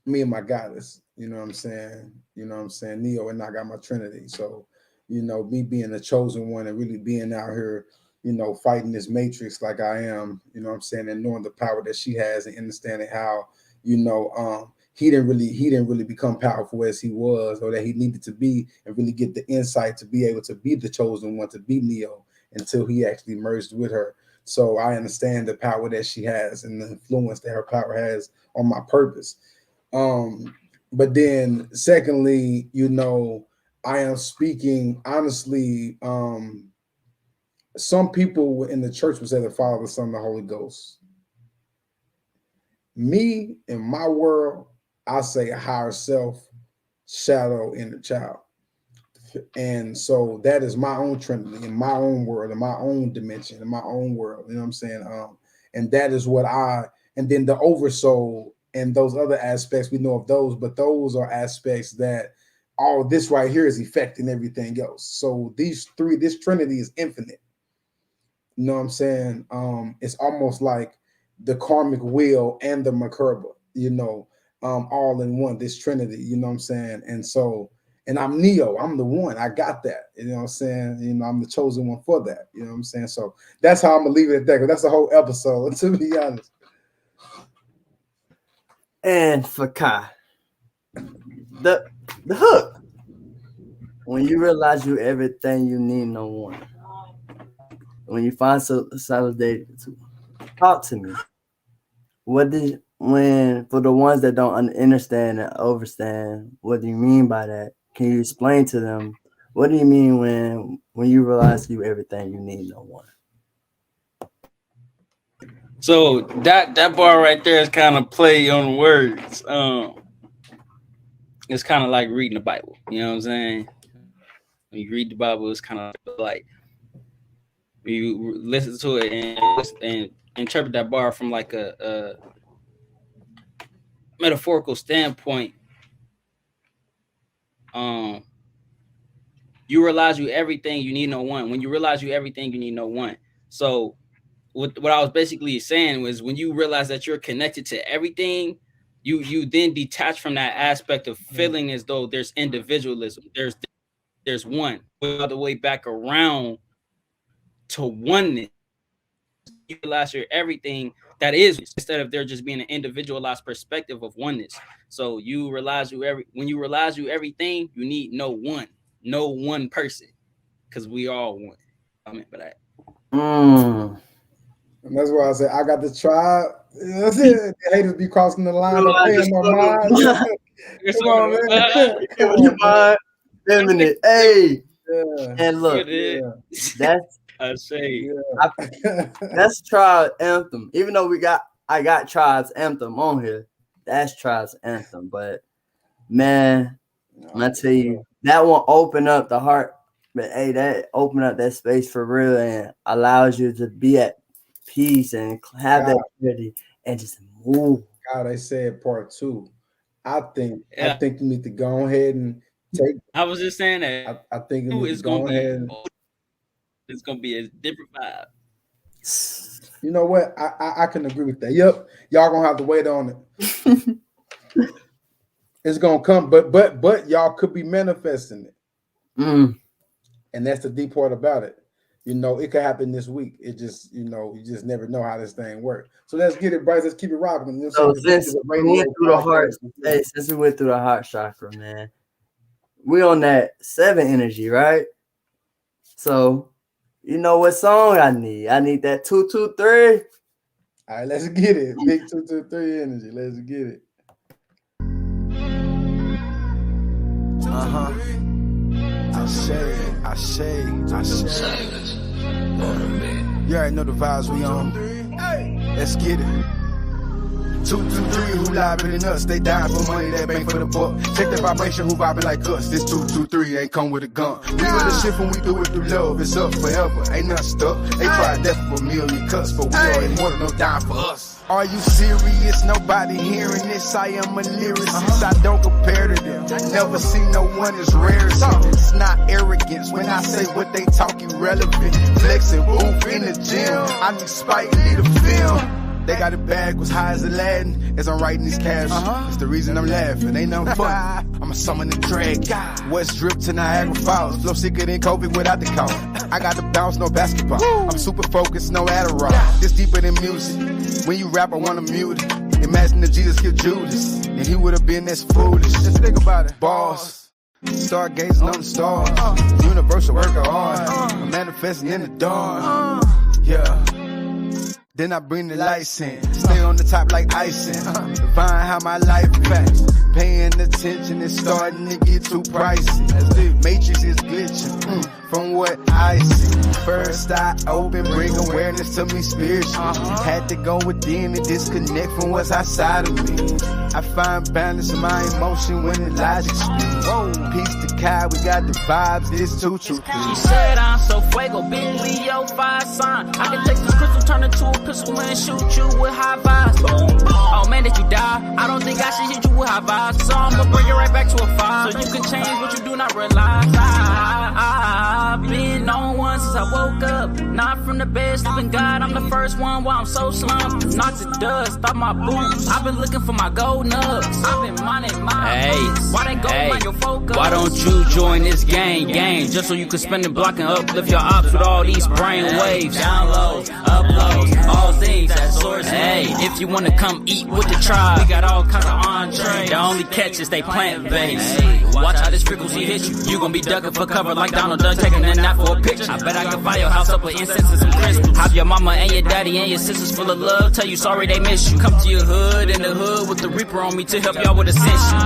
me and my goddess. You know what I'm saying? Neo and I got my Trinity. So, me being the chosen one and really being out here, fighting this matrix like I am. You know what I'm saying? And knowing the power that she has and understanding how, he didn't really become powerful as he was, or that he needed to be, and really get the insight to be able to be the chosen one, to be Neo, until he actually merged with her. So I understand the power that she has and the influence that her power has on my purpose. But then secondly, I am speaking honestly. Some people in the church would say the Father, the Son, and the Holy Ghost. Me, in my world, I say a higher self, shadow, inner child. And so that is my own Trinity, in my own world, in my own dimension, in my own world. You know what I'm saying? And that is what and then the oversoul and those other aspects, we know of those, but those are aspects that all this right here is affecting everything else. So this Trinity is infinite. You know what I'm saying? It's almost like the karmic wheel and the Merkaba, all in one, this Trinity, you know what I'm saying? And so, and I'm Neo, I'm the one, I got that, you know what I'm saying? I'm the chosen one for that, you know what I'm saying? So that's how I'm gonna leave it at that, because that's the whole episode, to be honest. And for Kai, the hook, when you realize you everything, you need no one. When you find solidarity, talk to me. For the ones that don't understand and understand, what do you mean by that? Can you explain to them, what do you mean when you realize you everything, you need no one? So that bar right there is kind of play on words. It's kind of like reading the Bible. You know what I'm saying? When you read the Bible, it's kind of like you listen to it and interpret that bar from like a metaphorical standpoint. You realize you everything, you need no one. When you realize you everything, you need no one. So what I was basically saying was, when you realize that you're connected to everything, you then detach from that aspect of feeling as though there's individualism. There's one, all the way back around to oneness. You realize you're everything that is, instead of there just being an individualized perspective of oneness. So you realize when you realize you everything, you need no one person, because we all one. I mean, by that. And that's why I said I got the tribe. That's it. The haters be crossing the line. Don't pay no mind. Come on, man. Feminine. Hey. Yeah. And look, that's I say that's Tribe's anthem. Even though I got Tribe's anthem on here, that's Tribe's anthem. But man, I tell you, that one open up the heart. But hey, that open up that space for real and allows you to be at peace and have that clarity and just move. God, they said part 2. I think you need to go ahead and take. I was just saying that. I think you need to go ahead. It's gonna be a different vibe. You know what? I can agree with that. Yep, y'all gonna have to wait on it. It's gonna come, but y'all could be manifesting it. And that's the deep part about it. It could happen this week. It just, you just never know how this thing works. So let's get it, Bryce. Let's keep it rocking. So since we went through the heart chakra, man, we on that 7 energy, right? So, you know what song I need? I need that 223. All right, let's get it. Big 223 energy. Let's get it. I say. You already know the vibes we on. Let's get it. 223, who livin' in us? They dying for money, that bang for the buck. Check the vibration, who vibing like us? This 223 ain't come with a gun. We run the shit when we do it through love. It's up forever, ain't nothing stuck. They tried death for a million cuts, but we already wanted no dying for us. Are you serious? Nobody hearing this. I am a lyricist. I don't compare to them. Never see no one as rare as them. It's not arrogance when I say what they talk irrelevant. Flexing booth in the gym. I need Spike Lee to film. They got a bag was high as Aladdin as I'm writing these captions. It's the reason I'm laughing. Ain't nothing fun. I'm a summon the dragon. West drip to Niagara Falls. Flow sicker than COVID without the call. I got the bounce, no basketball. I'm super focused, no Adderall. This deeper than music. When you rap, I wanna mute it. Imagine if Jesus killed Judas, and he would have been as foolish. Just think about it. Boss, stargazing on the stars. Universal work of art. I'm manifesting in the dark. Yeah. Then I bring the lights in, stay on the top like icing. Define how my life packs. Paying attention, it's starting to get too pricey. Matrix is glitching from what I see. First eye open, bring awareness to me spiritually. Had to go within and disconnect from what's outside of me. I find balance in my emotion when the logic speaks. Peace to Kai, we got the vibes, this too true. She said I'm so fuego, big Leo, 5 sign. I can take this crystal, turn it to a pistol and shoot you with high vibes. Boom. Oh man, did you die? I don't think I should hit you with high vibes. So I'ma bring it right back to a 5. So you can change what you do not realize. I've been on one since I woke up. Not from the bed, sleeping God. I'm the first one while I'm so slumped. Knocked the dust off my boots. I've been looking for my gold nuts. I've been minding my business. Why they go mind your focus? Why don't you join this gang? Just so you can spend the block and uplift your ops with all these brain waves. Downloads, uploads, all things at source. Hey, if you wanna come eat with the tribe, we got all kinds of entrees. The only catch is they plant-based. Watch how this frequency hit you. You gon' be ducking for cover like Donald Duck, taking a nap for a picture. I bet I can fire your house up with incense and some crystals. Have your mama and your daddy and your sisters full of love. Tell you sorry they miss you. Come to your hood in the hood with the Reaper on me to help y'all with ascension.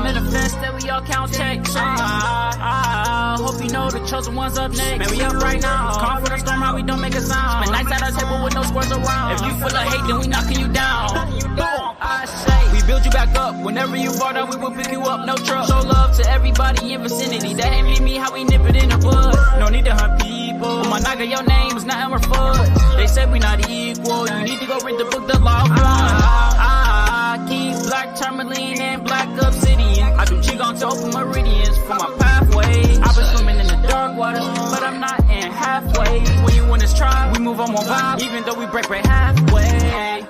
Manifest that we all count checks. Hope you know the chosen one's up next. Man, we up right now. Call for the storm, how we don't make a sound. Spend nights at our table with no squares around. If you full of hate, then we knocking you down. I say, we build you back up. Whenever you fall down, we will pick you up. No trouble. Show love to everybody in vicinity. That ain't me, how we nip it in the bud. No need to hunt people. My naga, your name is not Elmer Fudd. They said we not equal. You need to go read the book, The Law of One. Keep black tourmaline and black obsidian. I do qigong to open meridians for my pathway. I've been swimming in the dark waters, but I'm not in halfway. When you win this tribe, we move on one vibe, even though we break right halfway.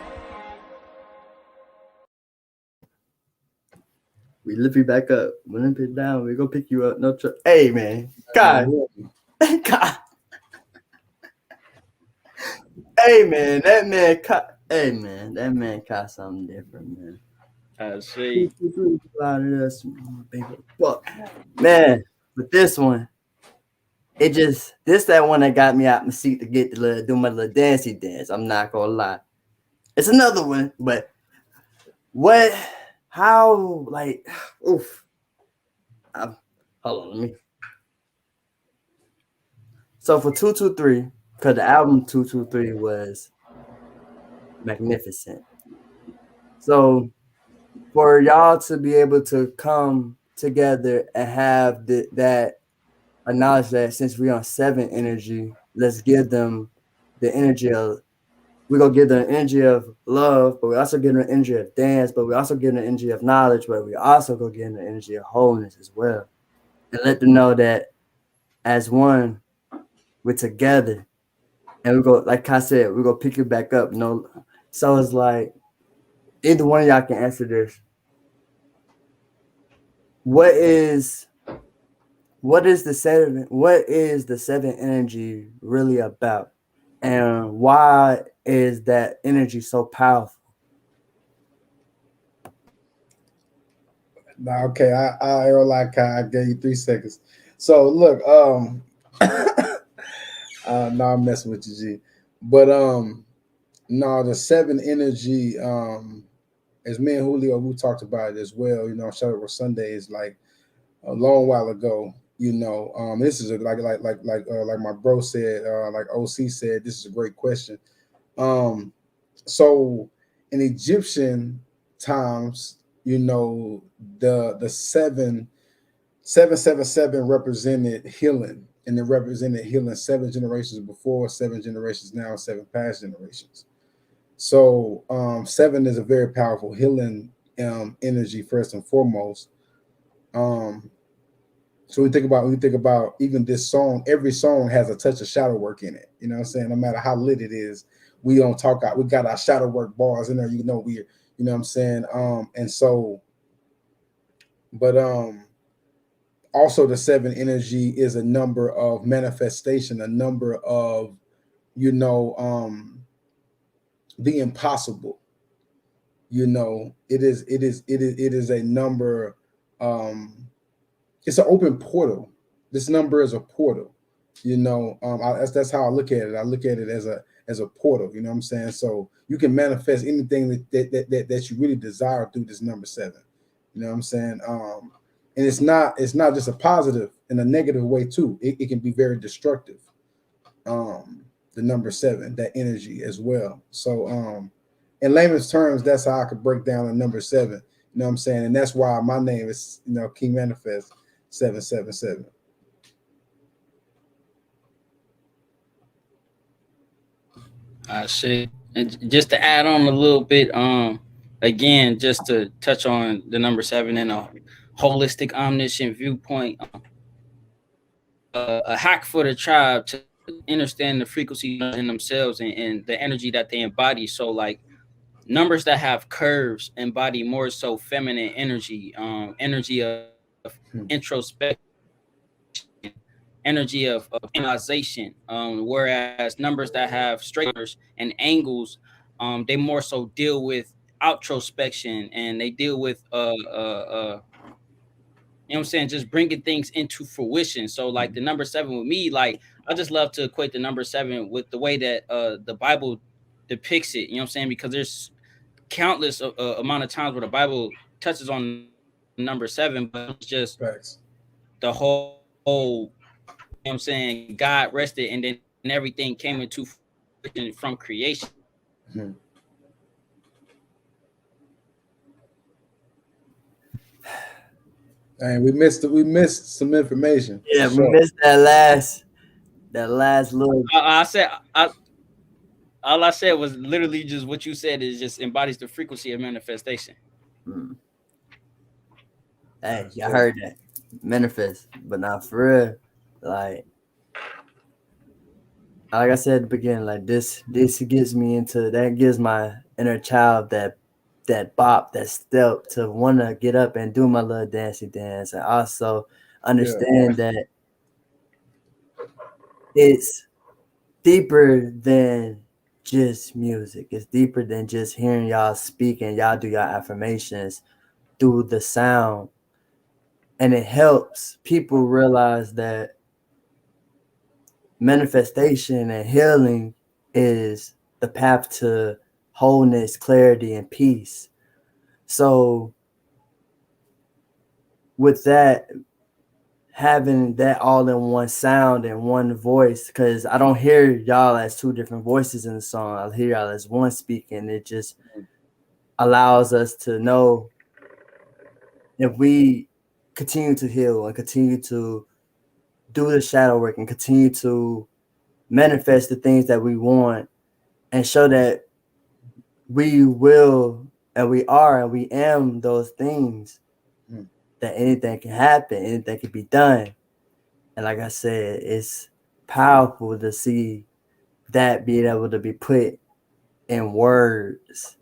We lift you back up. We limp it down. We go pick you up. No trouble. Hey, man. God. God. Hey, man. That man caught. Hey, man. That man caught something different, man. I see. Well, man, with this one, this that one that got me out my seat to get to do my little dancey dance. I'm not gonna lie. It's another one, but how, like, oof. Hold on, let me. So for 223, because the album 223 was magnificent. So for y'all to be able to come together and have that acknowledge that since we're on 7 energy, let's give them the energy of, we're going to give them the energy of love, but we also give them the energy of dance, but we also give them the energy of knowledge, but we also go give them the energy of wholeness as well. And let them know that as one, we're together. And we go, like I said, we're going to pick you back up. So it's like, either one of y'all can answer this. What is the 7 energy really about? And why is that energy so powerful? Nah, okay, I gave you 3 seconds. So look, no, I'm messing with you, G. But no, the 7 energy, as me and Julio, we talked about it as well. Shout out for Sundays, like a long while ago. This is like my bro said, like OC said, this is a great question. So in Egyptian times, the 777 represented healing, and it represented healing 7 generations before, 7 generations now, 7 past generations. So 7 is a very powerful healing energy first and foremost. So we think about even this song. Every song has a touch of shadow work in it. You know what I'm saying? No matter how lit it is, we don't talk out. We got our shadow work bars in there. We're, you know what I'm saying? And so, but also the 7 energy is a number of manifestation, a number of, the impossible. you know, it is a number. It's an open portal. This number is a portal. You know, that's how I look at it. I look at it as a portal. You know what I'm saying? So you can manifest anything that you really desire through this number 7. You know what I'm saying? And it's not just a positive in a negative way too. It can be very destructive. The number 7, that energy as well. So in layman's terms, that's how I could break down the number 7. You know what I'm saying? And that's why my name is, you know, King Manifest 777. I see. And just to add on a little bit, again, just to touch on the number 7 in a holistic, omniscient viewpoint, a hack for the tribe to understand the frequency in themselves and the energy that they embody. So like numbers that have curves embody more so feminine energy, energy of introspection, energy of analyzation, whereas numbers that have straighters and angles, they more so deal with outrospection, and they deal with you know what I'm saying, just bringing things into fruition. So like the number 7 with me, like I just love to equate the number 7 with the way that the Bible depicts it. You know what I'm saying? Because there's countless amount of times where the Bible touches on number 7, but it's just the whole, you know what I'm saying, God rested and then everything came into fruition from creation. Mm-hmm. And we missed some information. Yeah, we missed that last little. All I said was literally just what you said is just embodies the frequency of manifestation. Hey, I heard that. Manifest, but not for real. Like I said at the beginning, like this gets me into, that gives my inner child that bop, that step to want to get up and do my little dancey dance, and also understand that it's deeper than just music. It's deeper than just hearing y'all speak and y'all do your affirmations through the sound. And it helps people realize that manifestation and healing is the path to wholeness, clarity, and peace. So with that, having that all in one sound and one voice, because I don't hear y'all as 2 different voices in the song. I hear y'all as one speaking. It just allows us to know if we continue to heal and continue to do the shadow work and continue to manifest the things that we want and show that we will and we are and we am those things, that anything can happen, anything can be done. And like I said, it's powerful to see that being able to be put in words.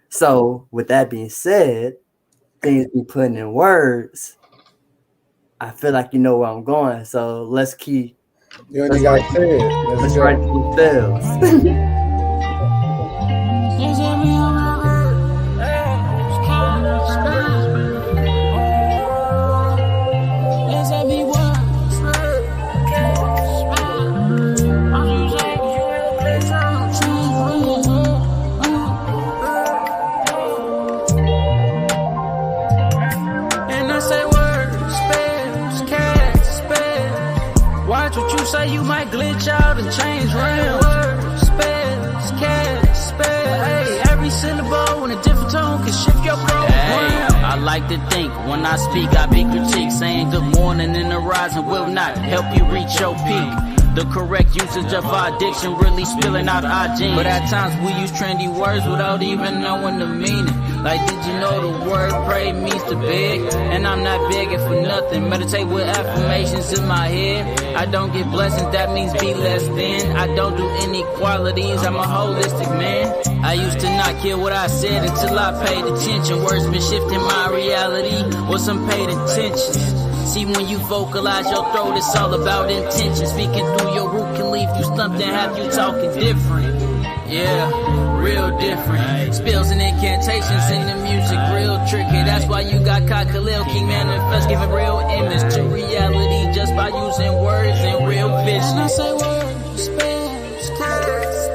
So with that being said, things be put in words, I feel like you know where I'm going. So let's keep. You ain't got to say it. Let's write themselves. Say you might glitch out and change round. Words, spells, cast, spell. Hey, every syllable in a different tone can shift your program. Hey, I like to think when I speak, I be critiqued. Saying good morning in the rising will not help you reach your peak. The correct usage of our diction really spilling out our genes. But at times we use trendy words without even knowing the meaning. Like, did you know the word pray means to beg? And I'm not begging for nothing. Meditate with affirmations in my head. I don't get blessings, that means be less than. I don't do inequalities, I'm a holistic man. I used to not care what I said until I paid attention. Words been shifting my reality with some paid attention. See, when you vocalize your throat, it's all about intention. Speaking through your root can leave you stumped and have you talking different. Yeah, real different. Spells and incantations in the music, real tricky. That's why you got caught Khalil King Manifest, giving real image to reality just by using words and real vision. I say words, spells, cast.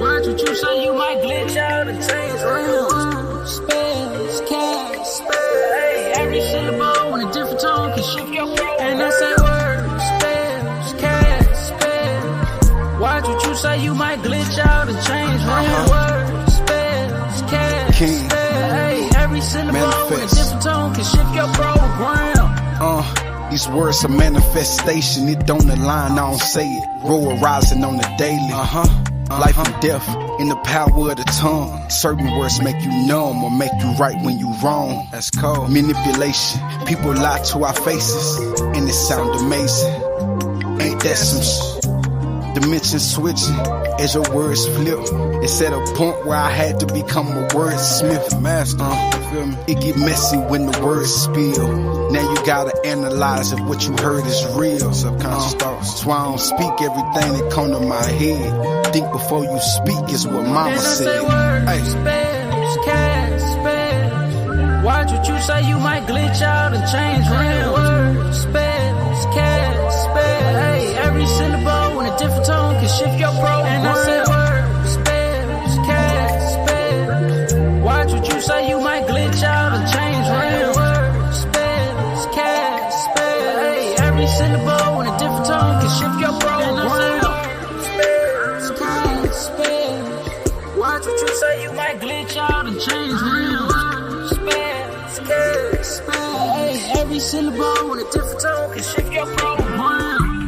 Words what you say you might glitch out and change realms. Spells, cast, spells. Hey, every syllable in a different tone can shift your flow. And I say words, spells, cast, spells. Watch what you say, you might glitch out and change real words, spells, cast, spells. Hey, every syllable in a different tone can shift your program. These words are manifestation. It don't align, I don't say it. Roar rising on the daily. Life and death in the power of the tongue. Certain words make you numb or make you right when you wrong. That's called manipulation. People lie to our faces and it sound amazing. Ain't that some dimension switching as your words flip? It's at a point where I had to become a wordsmith master. Feel me? It get messy when the words spill. Now you gotta analyze if what you heard is real. Subconscious thoughts. That's why I don't speak everything that come to my head. Think before you speak is what mama said. Hey. Spells, cast, spells. Watch what you say, you might glitch out and change real words. Spells, cast, spells. Hey, every syllable in a different tone can shift your program. And I say words, spells, cast, spells. Watch what you say, you might glitch out and change real words. Spells, cast, spells. Hey, every syllable in a different tone can shift your program. Spells, cast, spells. Watch what you say, you might glitch out and change real words. Spells, cast, spells. Hey, every syllable in a different tone can shift your program.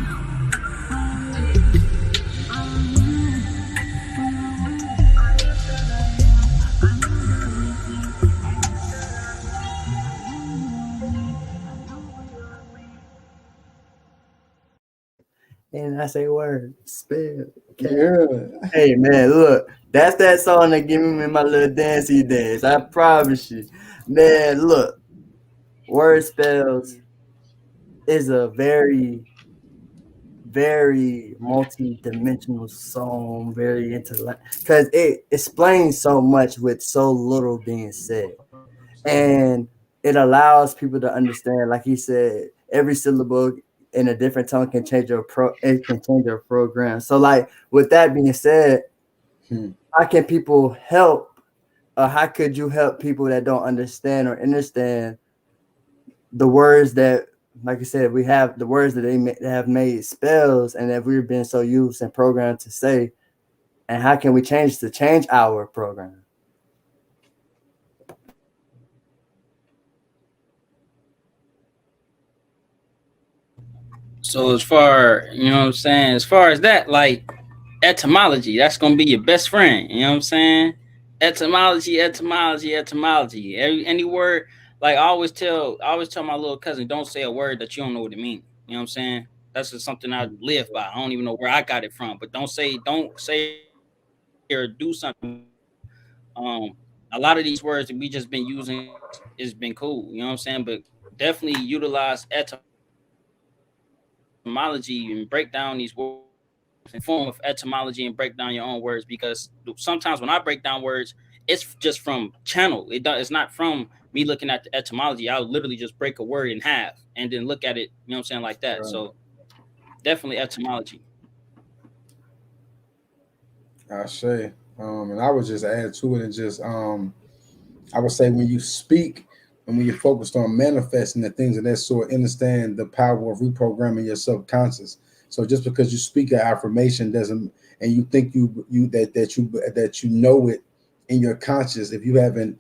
And I say word, spell. Yeah. Hey man, look, that's that song that give me my little dancey dance. I promise you. Man, look, word spells is a very, very multi-dimensional song, very intellect, because it explains so much with so little being said. And it allows people to understand, like he said, every syllable in a different tone can change your program. So like with that being said, how can people help, or how could you help people that don't understand or understand the words that, like I said, we have the words that they have made spells and that we've been so used and programmed to say, and how can we change our program? So as far, you know what I'm saying, as far as that, like etymology, that's gonna be your best friend. You know what I'm saying? Etymology. Any word, like I always tell my little cousin, don't say a word that you don't know what it means. You know what I'm saying? That's just something I live by. I don't even know where I got it from, but don't say or do something. A lot of these words that we just been using has been cool. You know what I'm saying? But definitely utilize etymology and break down these words in form of etymology and break down your own words, because sometimes when I break down words, it's just from channel. It's not from me looking at the etymology. I'll literally just break a word in half and then look at it, you know what I'm saying, like that. Right. So definitely etymology. I say, and I would just add to it and just I would say when you speak and when you're focused on manifesting the things of that sort, understand the power of reprogramming your subconscious. So just because you speak an affirmation doesn't, and you think that you know it in your conscious, if you haven't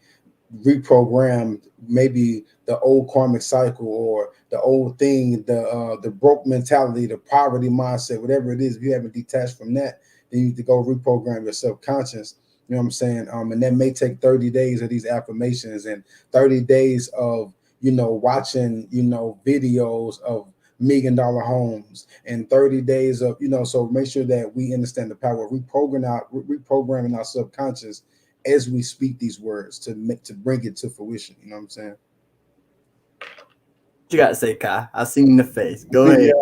reprogrammed maybe the old karmic cycle or the old thing, the broke mentality, the poverty mindset, whatever it is, if you haven't detached from that, then you need to go reprogram your subconscious. You know what I'm saying? And that may take 30 days of these affirmations and 30 days of, watching, videos of $1 million homes and 30 days of, so make sure that we understand the power of reprogramming our subconscious as we speak these words to bring it to fruition. You know what I'm saying? you got to say, Kai? I seen in the face. Go ahead.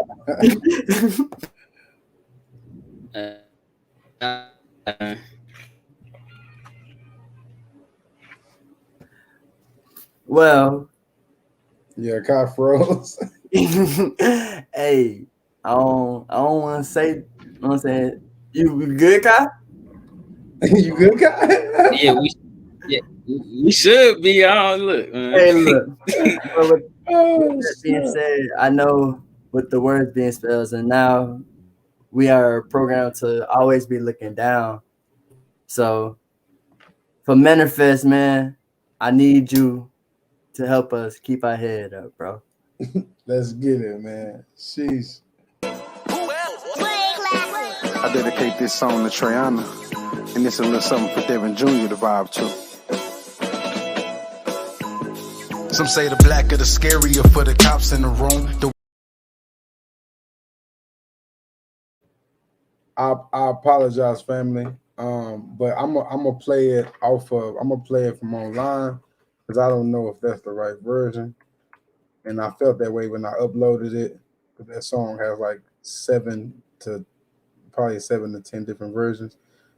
Well, yeah, Kai froze. hey, I don't want to say. You know what I'm saying? You good, Kai? You good, Kai? We should be on. Look, man. Hey, look. With that being said, I know with the words being spelled, and now we are programmed to always be looking down. So for Manifest, man, I need you to help us keep our head up, bro. Let's get it, man. Sheesh. I dedicate this song to Triana, and this is a little something for Devin Jr. to vibe to. Some say the blacker the scarier for the cops in the room. I apologize, family. But I'm gonna play it off of. I'm gonna play it from online because I don't know if that's the right version, and I felt that way when I uploaded it. Because that song has like 7 to 10 different versions.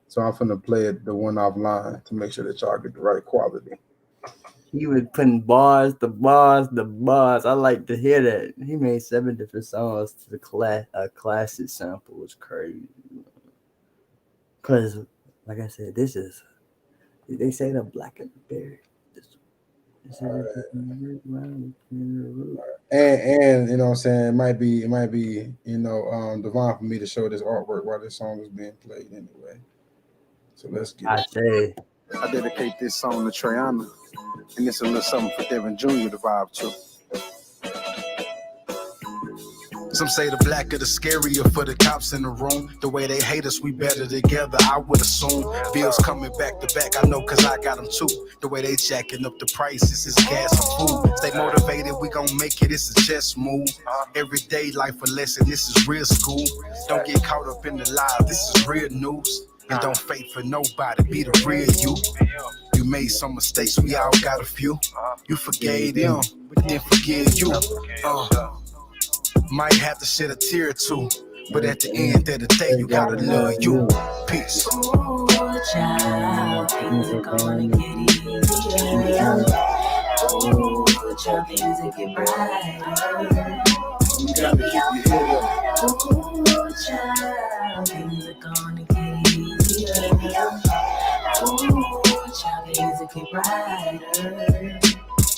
So I'm gonna play it the one offline to make sure that y'all get the right quality. He was putting bars. I like to hear that. He made 7 different songs to the classic sample. Was crazy. Cause, like I said, this is. They say the black and berry. And you know what I'm saying, it might be divine for me to show this artwork while this song is being played anyway. So let's get it. I dedicate this song to Triana, and this is a little something for Devin Jr. to vibe to. Some say the blacker the scarier for the cops in the room. The way they hate us, we better together, I would assume. Bills coming back to back, I know cause I got them too. The way they jacking up the prices, it's gas and food. Stay motivated, we gon' make it, it's a chess move. Everyday life a lesson, this is real school. Don't get caught up in the lies, this is real news. And don't fake for nobody, be the real you. You made some mistakes, we all got a few. You forgave them, but then forgive you. Might have to shed a tear or two, but at the end of the day, you gotta love you. Peace. Ooh, child, things are gonna get easier. Ooh, child, things are get brighter. You gotta keep your head up. Ooh, child, things are gonna get easier. Ooh, child, things are get brighter.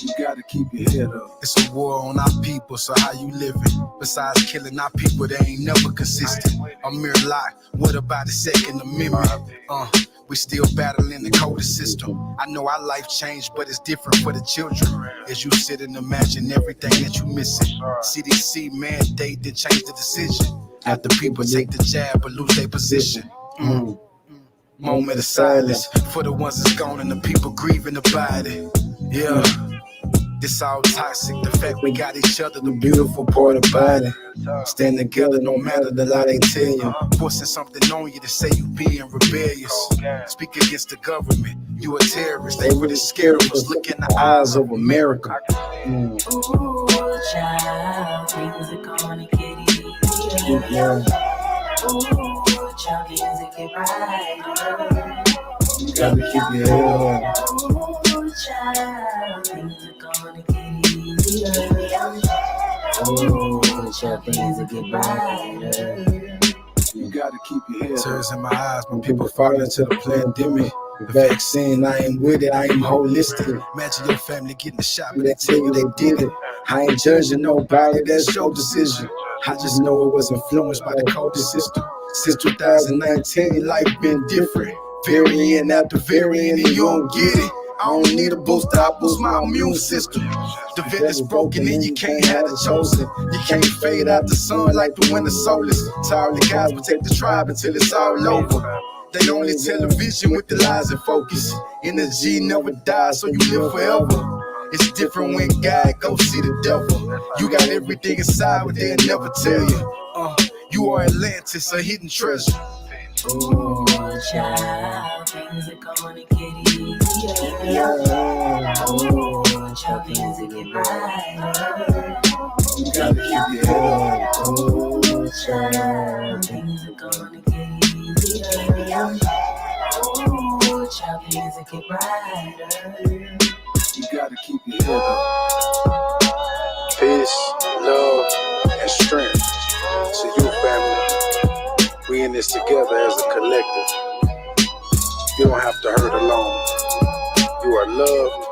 You gotta keep your head up. It's a war on our people, so how you living? Besides killing our people, they ain't never consistent. A mere lie. What about the Second Amendment? We still battling the coded system. I know our life changed, but it's different for the children. As you sit and imagine everything that you missing. CDC mandate then change the decision. After people take the jab but lose their position. Moment of silence for the ones that's gone and the people grieving about it. Yeah. This all toxic, the fact we got each other, the beautiful part about it. Stand together no matter the lie they tell you. Forcing something on you to say you being rebellious. Speak against the government, you a terrorist. They really scared of us, look in the eyes of America. Ooh, child, things are gonna get easier. Ooh, child, things are get brighter. You gotta keep your head up. Ooh, child, things are gonna get easier. Ooh, child, things are get brighter. You gotta keep your head up. Tears in my eyes when people fall into the pandemic. The vaccine, I ain't with it, I ain't holistic. Imagine your family getting the shot, but they tell you they did it. I ain't judging nobody, that's your decision. I just know it was influenced by the coded system. Since 2019, life been different. Variant after variant, and you don't get it. I don't need a booster, I boost my immune system. The vent is broken and you can't have it chosen. You can't fade out the sun like the winter solstice. To all the guys protect the tribe until it's all over. They only television with the lies and focus. Energy never dies, so you live forever. It's different when God go see the devil. You got everything inside, but they'll never tell you. You are Atlantis, a hidden treasure. Ooh, child, things are gonna get easier. Ooh, watch our things that get brighter. You gotta keep your head up. Oh, child, things are gonna get easier. Keep your head up. Oh, child, things that get brighter. You gotta keep your head up. Peace, love, and strength to you, family. We in this together as a collective. You don't have to hurt alone. You are loved.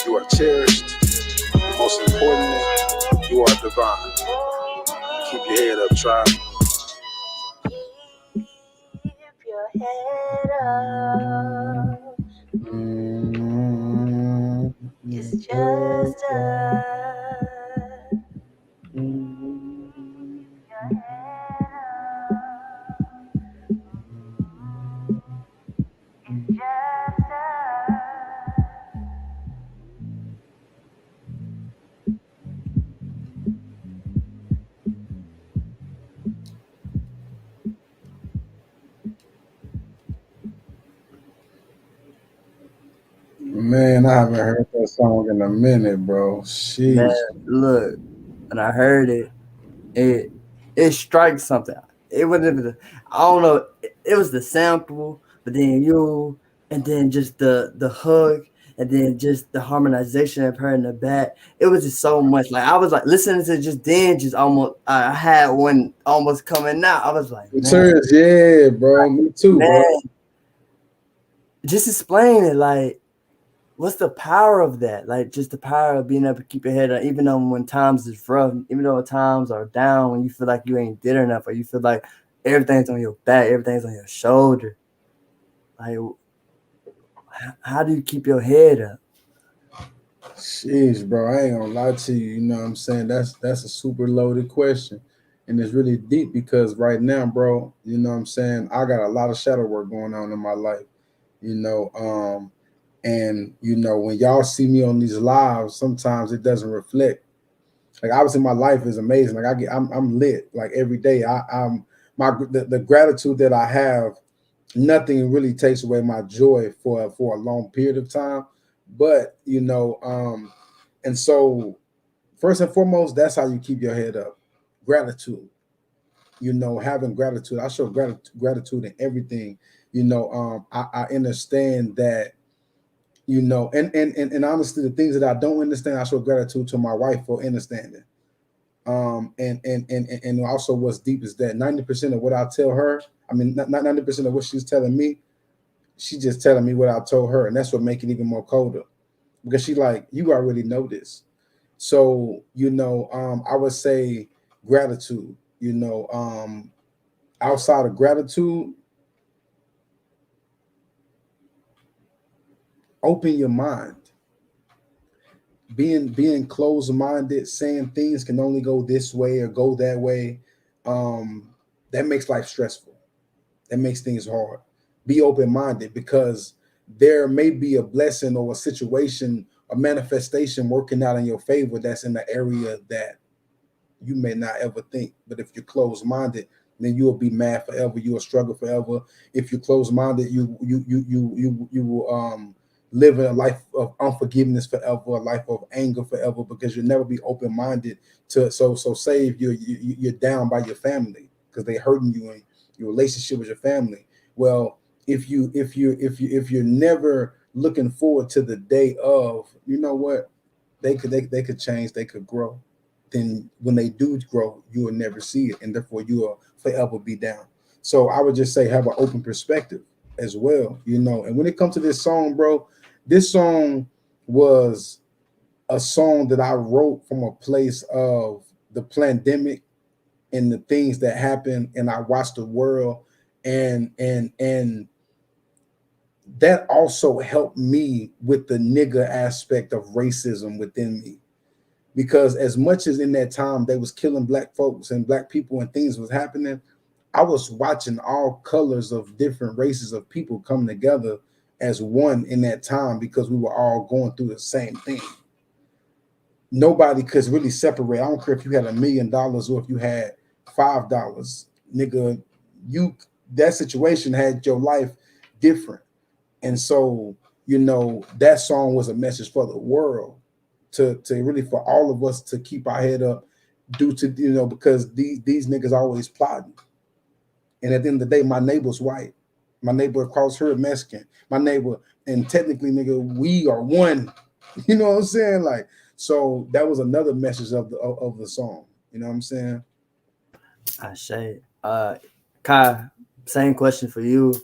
You are cherished. Most importantly, you are divine. Keep your head up, tribe. Keep your head up. It's just us. Your head up. It's just us. Man, I haven't heard that song in a minute, bro. Man, Sheesh. look, and I heard it. It strikes something. It wasn't even I don't know. It was the sample, but then you, and then just the hook, and then just the harmonization of her in the back. It was just so much. Like I was like listening to just then, just almost. I had one almost coming out. I was like, man, Serious, yeah, bro. Me too, bro. man. Just explain it. Like, what's the power of that? Like, just the power of being able to keep your head up, even though when times is rough, even though times are down, when you feel like you ain't did enough, or you feel like everything's on your back, everything's on your shoulder. Like, how do you keep your head up? Sheesh, bro. I ain't gonna lie to you. You know what I'm saying? That's a super loaded question. And it's really deep because right now, bro, you know what I'm saying? I got a lot of shadow work going on in my life. You know, and you know, when y'all see me on these lives, sometimes it doesn't reflect. Like obviously my life is amazing. Like I'm lit like every day. I'm the gratitude that I have, nothing really takes away my joy for a long period of time. But you know, and so first and foremost, that's how you keep your head up. Gratitude. You know, having gratitude. I show gratitude in everything. You know, I understand that, you know, and honestly, the things that I don't understand, I show gratitude to my wife for understanding. And also what's deep is that 90% of what I tell her, I mean, not 90% of what she's telling me, she just telling me what I told her, and that's what make it even more colder because she like, you already know this. So you know, I would say gratitude. You know, outside of gratitude, open your mind. Being closed minded, saying things can only go this way or go that way, that makes life stressful. That makes things hard. Be open minded because there may be a blessing or a situation, a manifestation working out in your favor that's in the area that you may not ever think. But if you're closed minded, then you will be mad forever. You will struggle forever. If you're closed minded, you will live in a life of unforgiveness forever, a life of anger forever, because you'll never be open minded to. So say if you're down by your family because they hurting you in your relationship with your family. Well, if you're never looking forward to the day of, you know what, they could change, they could grow, then when they do grow, you will never see it, and therefore you will forever be down. So I would just say have an open perspective as well, you know. And when it comes to this song, bro, this song was a song that I wrote from a place of the pandemic and the things that happened, and I watched the world, and that also helped me with the nigga aspect of racism within me, because as much as in that time they was killing black folks and black people and things was happening, I was watching all colors of different races of people come together as one in that time because we were all going through the same thing. Nobody could really separate. I don't care if you had $1 million or if you had $5, nigga. You, that situation had your life different. And so you know, that song was a message for the world to really for all of us to keep our head up due to, you know, because these niggas always plotting. And at the end of the day, my neighbor's white. My neighbor across her Mexican. My neighbor, and technically, nigga, we are one. You know what I'm saying? Like, so that was another message of the song. You know what I'm saying? I say, Kai, same question for you.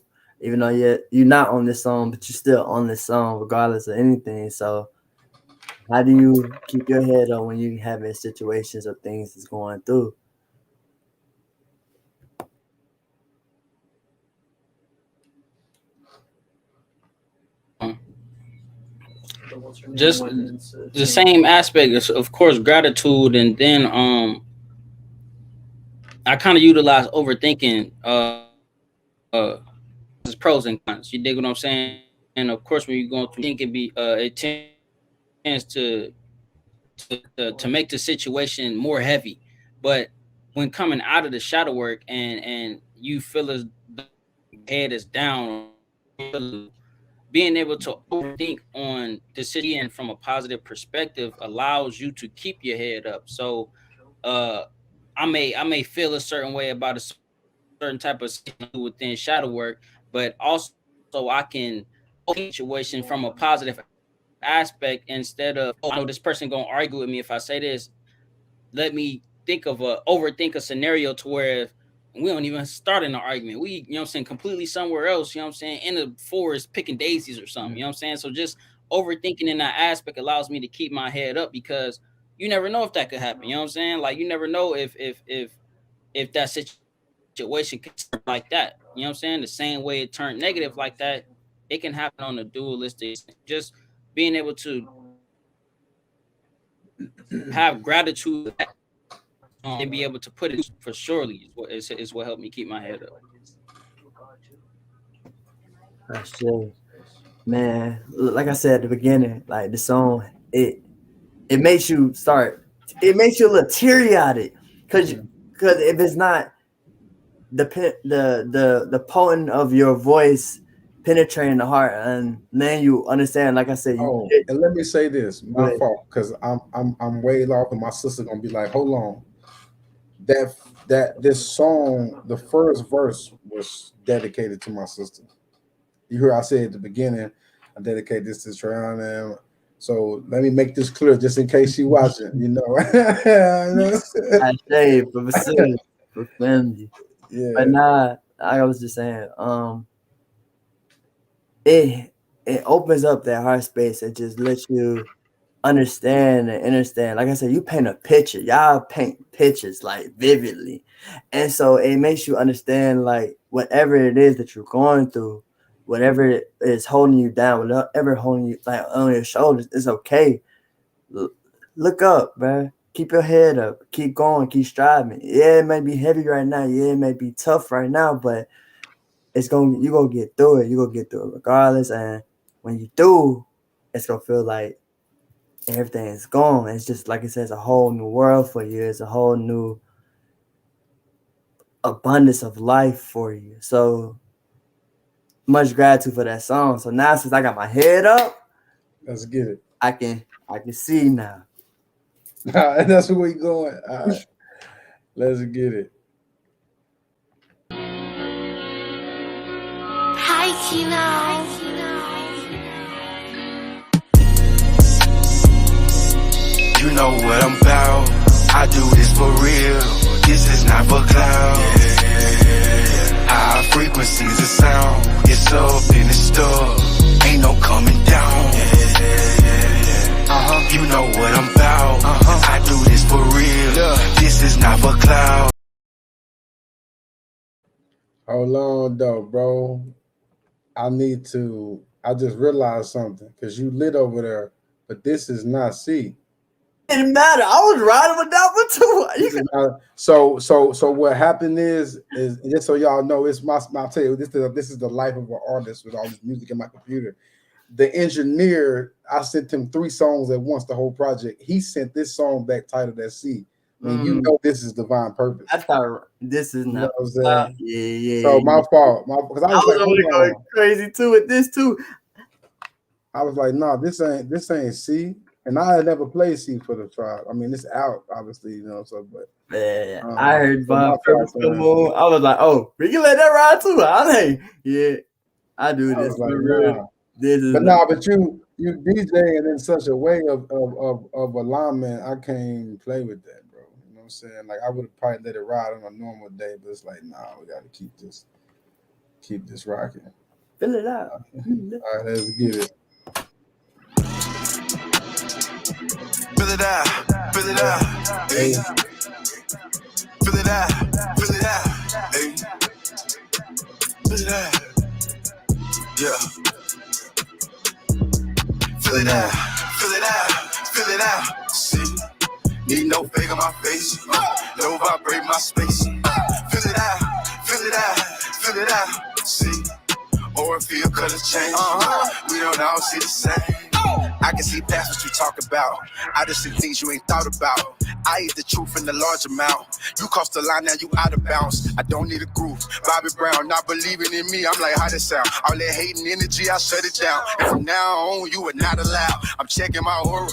Even though you're not on this song, but you're still on this song regardless of anything. So, how do you keep your head up when you having situations or things that's going through? Just the same aspect of course, gratitude, and then I kind of utilize overthinking as pros and cons. You dig what I'm saying? And of course, when you're going through, think it tends to make the situation more heavy. But when coming out of the shadow work and you feel as the head is down, being able to overthink on the situation from a positive perspective allows you to keep your head up. So uh I may feel a certain way about a certain type of within shadow work, but also I can situation from a positive aspect instead of, oh, I know this person gonna argue with me if I say this. Let me overthink a scenario to where we don't even start an argument. We, you know what I'm saying, completely somewhere else, you know what I'm saying, in the forest picking daisies or something, you know what I'm saying? So just overthinking in that aspect allows me to keep my head up because you never know if that could happen, you know what I'm saying? Like you never know if that situation could turn like that, you know what I'm saying? The same way it turned negative like that, it can happen on a dualistic. Just being able to have gratitude and be able to put it for surely is what helped me keep my head up. That's true. Man, like I said at the beginning, like the song, it makes you start. It makes you a little teary eyed, because if it's not the potent of your voice penetrating the heart, and then you understand. Like I said, Oh, and let me say this, my fault, because I'm way off, and my sister gonna be like, hold on. This song, the first verse was dedicated to my sister. You heard I said at the beginning, I dedicate this to Triana. So let me make this clear, just in case she watching. You know, I say for family. Yeah. But nah, I was just saying, it opens up that heart space and just lets you understand and understand. Like I said, you paint a picture. Y'all paint pictures like vividly. And so it makes you understand like whatever it is that you're going through, whatever is holding you down, whatever holding you like on your shoulders, it's okay. Look up, man. Keep your head up. Keep going. Keep striving. Yeah, it may be heavy right now. Yeah, it may be tough right now, but you're gonna get through it. You're gonna get through it regardless. And when you do, it's gonna feel like everything is gone. It's just like it says, a whole new world for you. It's a whole new abundance of life for you. So much gratitude for that song. So now since I got my head up, let's get it. I can see now. And that's where we going. All right. Let's get it. Hi, Kino. You know what I'm about. I do this for real. This is not for cloud. High frequencies of sound. It's up and it's stuck. Ain't no coming down. You know what I'm about. I do this for real. This is not for cloud. Hold on though, bro. I just realized something, because you lit over there, but this is not C. It didn't matter. I was riding with that one too. So what happened is just so y'all know, I'll tell you, this is the life of an artist with all this music in my computer. The engineer, I sent him 3 songs at once, the whole project. He sent this song back titled as C. I mean, you know this is divine purpose. I thought this is not. You know what I'm saying? Yeah. So my fault. Because I was like, going crazy too with this too. I was like, no, this ain't C. And I had never played C for the tribe. I mean, it's out, obviously, you know. So, but Yeah, I heard for my Von Purpose part, come on. I was like, oh, we can let that ride too. I'm like, yeah, I do I this was like, for real. nah. This is But not. nah, but you DJing in such a way of alignment, I can't even play with that, bro. You know what I'm saying? Like I would have probably let it ride on a normal day, but it's like, nah, we gotta keep this rocking. Fill it out. All right, let's get it. Fill it out, fill it out, hey. Fill it out, fill it out, hey. Fill it out, yeah. Fill it out, fill it out, fill it out. See, need no fake on my face, no vibrate my space. Fill it out, fill it out, fill it out. See, or feel colors change. We don't all see the same. I can see past what you talk about. I just see things you ain't thought about. I eat the truth in the large amount. You crossed the line, now you out of bounds. I don't need a groove. Bobby Brown not believing in me. I'm like, how this sound? All that hating energy, I shut it down. And from now on, you are not allowed. I'm checking my aura.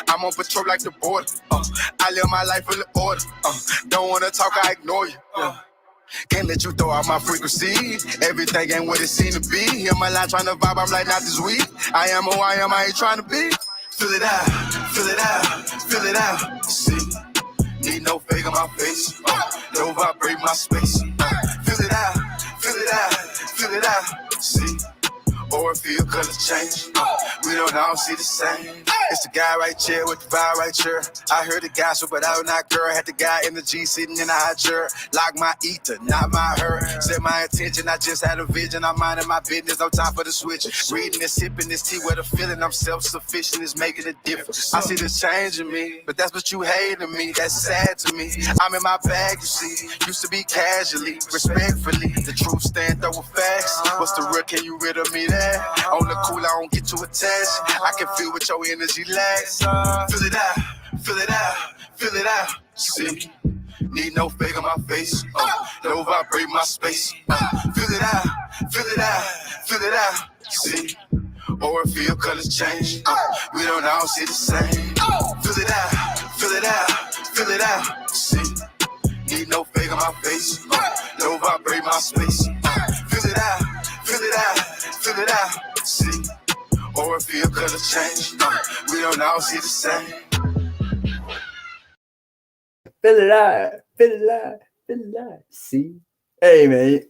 I'm on patrol like the border. I live my life in the order. Don't wanna talk, I ignore you. Can't let you throw out my frequency. Everything ain't what it seemed to be. Hear my line trying to vibe, I'm like, not this week. I am who I am, I ain't trying to be. Fill it out, fill it out, fill it out. See, need no fake on my face. No vibrate my space. Fill it out, fill it out, fill it out. See, or feel colors change. We don't all see the same. It's the guy right here with the vibe right here. I heard the gossip, but I was not girl. Had the guy in the G sitting in a high chair. Lock my ether, not my her. Set my attention, I just had a vision. I'm minding my business, no time for the switch. Reading and sipping this tea with a feeling I'm self-sufficient is making a difference. I see the change in me, but that's what you hate in me. That's sad to me. I'm in my bag, you see. Used to be casually, respectfully. The truth stand though with facts. What's the real? Can you rid of me there? On the cool, I don't get too attached. I can feel what your energy lacks. Fill it out, fill it out, fill it out. See, need no fake on my face. No vibrate my space. Fill it out, fill it out, fill it out. See, or feel colors change. We don't all see the same. Fill it out, fill it out, fill it out. See, need no fake on my face. No vibrate my space. Fill it out, fill it out, fill it out. See, or feel colors change. We don't all see the same. Fill it out, fill it out, fill it out. See, hey man,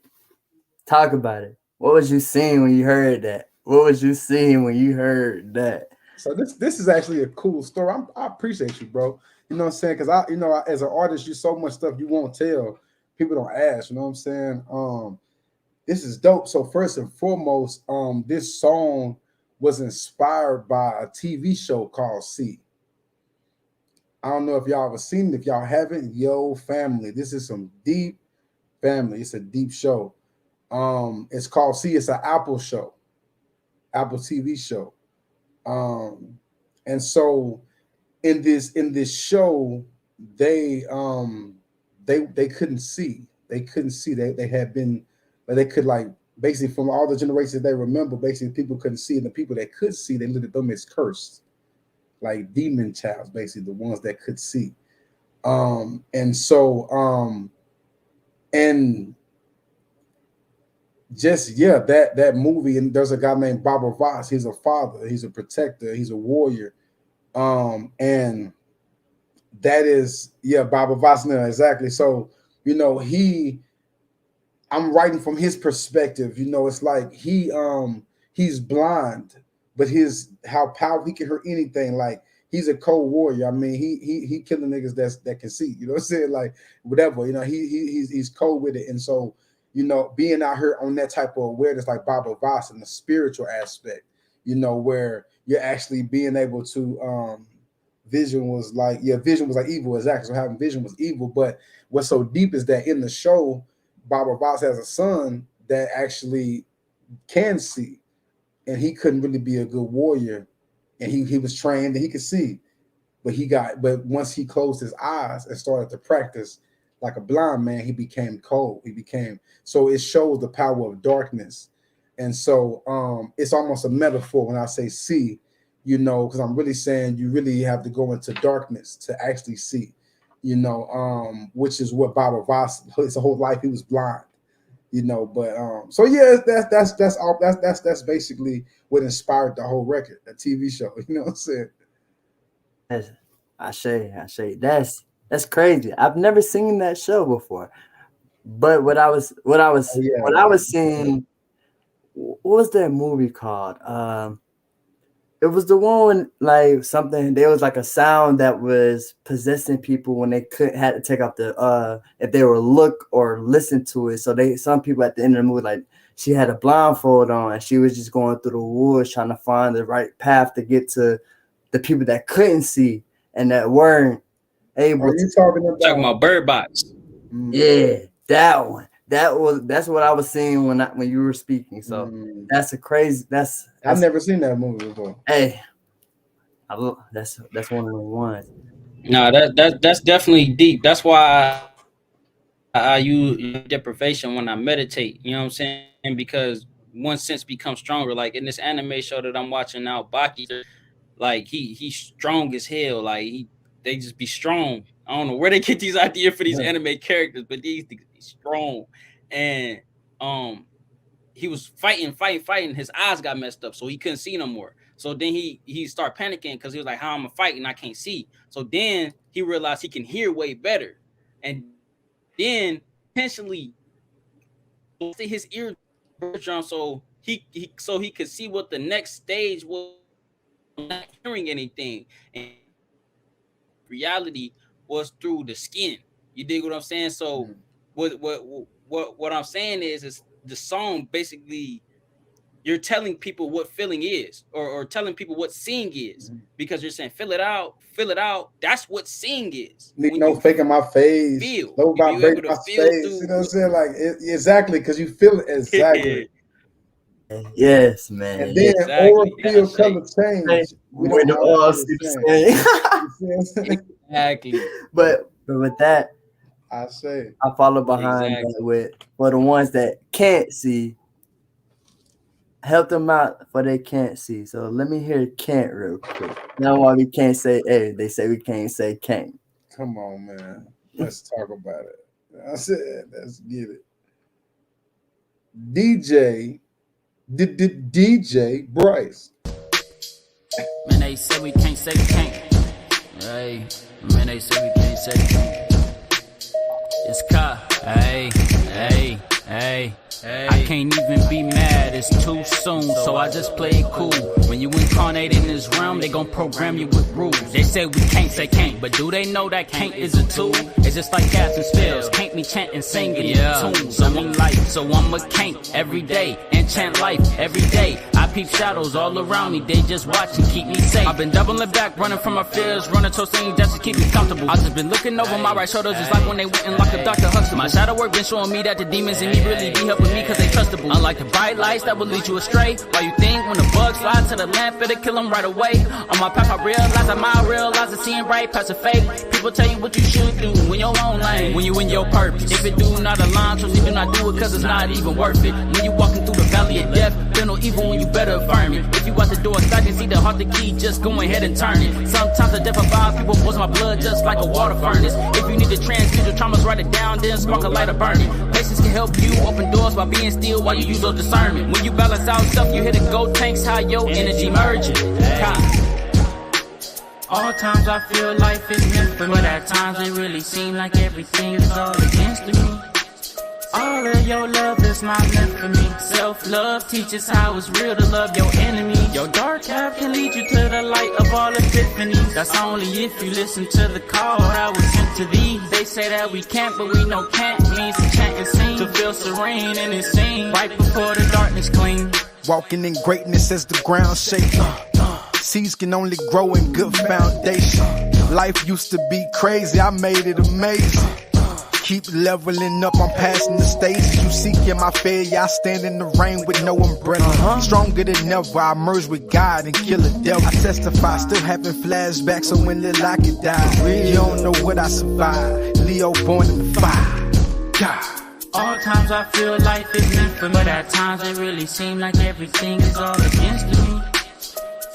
talk about it. What was you seeing when you heard that? What was you seeing when you heard that? So this is actually a cool story. I appreciate you, bro. You know what I'm saying? Because as an artist, you so much stuff you won't tell. People don't ask. You know what I'm saying? This is dope. So first and foremost, this song was inspired by a TV show called C. I don't know if y'all ever seen it. If y'all haven't, Yo Family. This is some deep family. It's a deep show. It's called C. It's an Apple show, Apple TV show. And so in this show, they couldn't see. They couldn't see. They had been, but they could like basically from all the generations they remember, basically people couldn't see, and the people that could see, they looked at them as cursed, like demon childs, basically the ones that could see. And just that movie, and there's a guy named Baba Voss. He's a father, he's a protector, he's a warrior. And that is Baba Voss now, exactly. So I'm writing from his perspective. It's like he's blind, but how powerful he can hurt anything. Like he's a cold warrior. I mean, he killing niggas that can see. You know what I'm saying? Like whatever. He's cold with it. And so being out here on that type of awareness, like Baba Voss, in the spiritual aspect, where you're actually being able to vision was like evil, exactly. So having vision was evil. But what's so deep is that in the show, Baba Voss has a son that actually can see, and he couldn't really be a good warrior, and he was trained and he could see, but once he closed his eyes and started to practice like a blind man, he became cold. So it shows the power of darkness. And so it's almost a metaphor when I say see, you know, because I'm really saying you really have to go into darkness to actually see, you know, which is what Baba Voss, his whole life he was blind, you know. But so yeah, that's basically what inspired the whole record, the TV show. You know what I'm saying? I say that's crazy. I've never seen that show before. But what I was seeing, what was that movie called? It was the one like something. There was like a sound that was possessing people when they had to take off the if they were look or listen to it. So some people at the end of the movie, like she had a blindfold on and she was just going through the woods trying to find the right path to get to the people that couldn't see and that weren't able. Are you talking about Bird Box? Yeah, that one. That's what I was seeing when you were speaking. So that's a crazy. I've never seen that movie before. Hey, that's one of the ones. No, that's definitely deep. That's why I use deprivation when I meditate. You know what I'm saying? Because one sense becomes stronger. Like in this anime show that I'm watching now, Baki, like he's strong as hell. Like they just be strong. I don't know where they get these ideas for these anime characters, but these strong. And he was fighting. His eyes got messed up, so he couldn't see no more. So then he started panicking because he was like, how I'm gonna fight and I can't see. So then he realized he can hear way better. And then intentionally his ear drum so he could see what the next stage was, not hearing anything. And reality was through the skin. You dig what I'm saying? So what I'm saying is the song basically you're telling people what feeling is, or telling people what seeing is, because you're saying feel it out. That's what seeing is. No faking my face. Feel. No breaking my face. You know what I'm saying? Like exactly, because you feel it exactly. Yes, man. And then oral feel color change. When the oil exactly. But with that, I follow behind that with for the ones that can't see. Help them out for they can't see. So let me hear can't real quick. Now why we can't say A, they say we can't say can't. Come on, man. Let's talk about it. I said, let's get it. DJ Bryce. Man, they say we can't say can't. Hey, man, they say we can't say can't. It's car. Hey. I can't even be mad, it's too soon, so I just play it cool. When you incarnate in this realm, they gon' program you with rules. They say we can't say can't, but do they know that can't is a tool? It's just like cats and spells, can't me chant and sing in tune. So I'm life, so I'm a can't every day, and chant life every day. I peep shadows all around me, they just watch and keep me safe. I've been doubling back, running from my fears, running to singing just to keep me comfortable. I just been looking over my right shoulders, just like when they went and locked up Dr. Huxtable. My shadow work been showing me that the demons in me really be helping me cause they trustable. Unlike the bright lights that will lead you astray. Why you think when the bugs fly to the lamp, it'll kill them right away? On my path I realize that seeing bright past the fake. People tell you what you should do when your own lane, when you in your purpose. If it do not align, trust me, do not do it cause it's not even worth it. When you walking through the valley of death, feel no evil when you better affirm it. If you watch the door start and see the heart the key, just go ahead and turn it. Sometimes the death of five people pours my blood just like a water furnace. If you need to transmute your traumas, write it down, then spark a light or burn it. Patience can help you open doors by being still while you use your discernment. When you balance out self, you hit the gold tanks, how your energy merging. All times I feel life is meant for me, but at times it really seems like everything is all against me. All of your love is not meant for me. Self-love teaches how it's real to love your enemy. Your dark path can lead you to the light of all epiphanies. That's only if you listen to the call that was sent to thee. They say that we can't, but we know can't means to chant and sing, to feel serene and insane right before the darkness clean. Walking in greatness as the ground shakes. Seeds can only grow in good foundation. Life used to be crazy, I made it amazing. Keep leveling up, I'm passing the stages. You seeking my failure, I stand in the rain with no umbrella. Stronger than ever, I merge with God and kill a devil. I testify, still having flashbacks, so when little I could die. You don't know what I survived. Leo born in the fire. God. All times I feel life is meant for me, but at times it really seems like everything is all against me.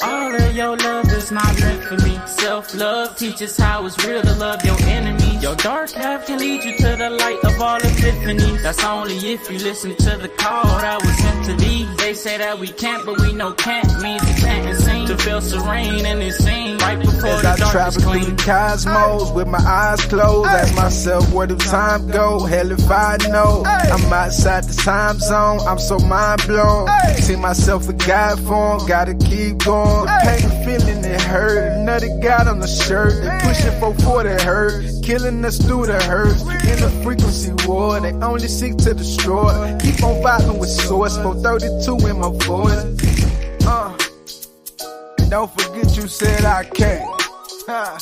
All of your love is not meant for me. Self-love teaches how it's real to love your enemies. Your dark half can lead you to the light of all epiphanies. That's only if you listen to the call that was sent to thee. They say that we can't, but we know can't means we can't and seem to feel serene and it seems right before As the I dark travel is through clean. the cosmos with my eyes closed, ask myself where do time go? Hell if I know. I'm outside the time zone, I'm so mind blown. See myself a God form, gotta keep going. The pain feeling it hurt, another got on the shirt. They pushing 440 hurt, killing us through the hurt. In the frequency war, they only seek to destroy. Keep on vibing with source, 432 in my voice. And don't forget you said I can't. Huh.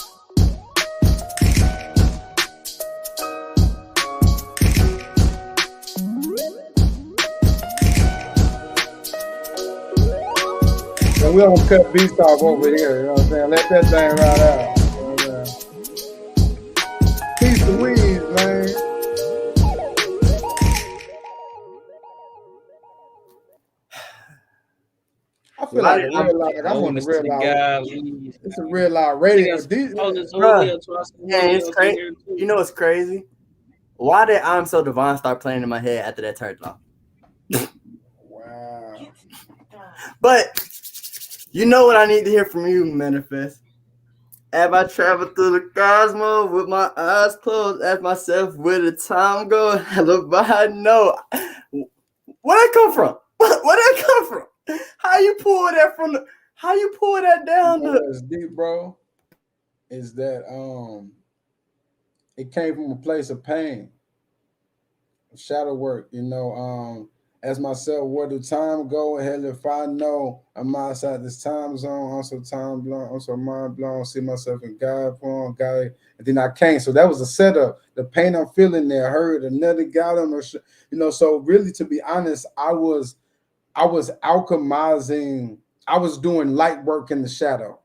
And we don't cut beats off over here, you know what I'm saying? Let that thing ride out. You know what I'm saying? Peace to weeds, man. I feel like I'm on the Red Light. It's a Red Light radio. Yeah, it's crazy. You know what's crazy? Why did I'm So Divine start playing in my head after that turned off? Wow. But you know what I need to hear from you, Manifest. As I travel through the cosmos with my eyes closed, ask myself where the time go. I know. Where that come from? Where that come from? How you pull that from the? How you pull that down? What's deep, bro, is that it came from a place of pain, shadow work. You know, ask myself where do time go? Hell, if I know I'm outside this time zone, I'm so time blown, I'm so mind blown. See myself in God form, God, and then I can't. So that was a setup. The pain I'm feeling there hurt. Another God on the, you know. So really, to be honest, I was alchemizing. I was doing light work in the shadow.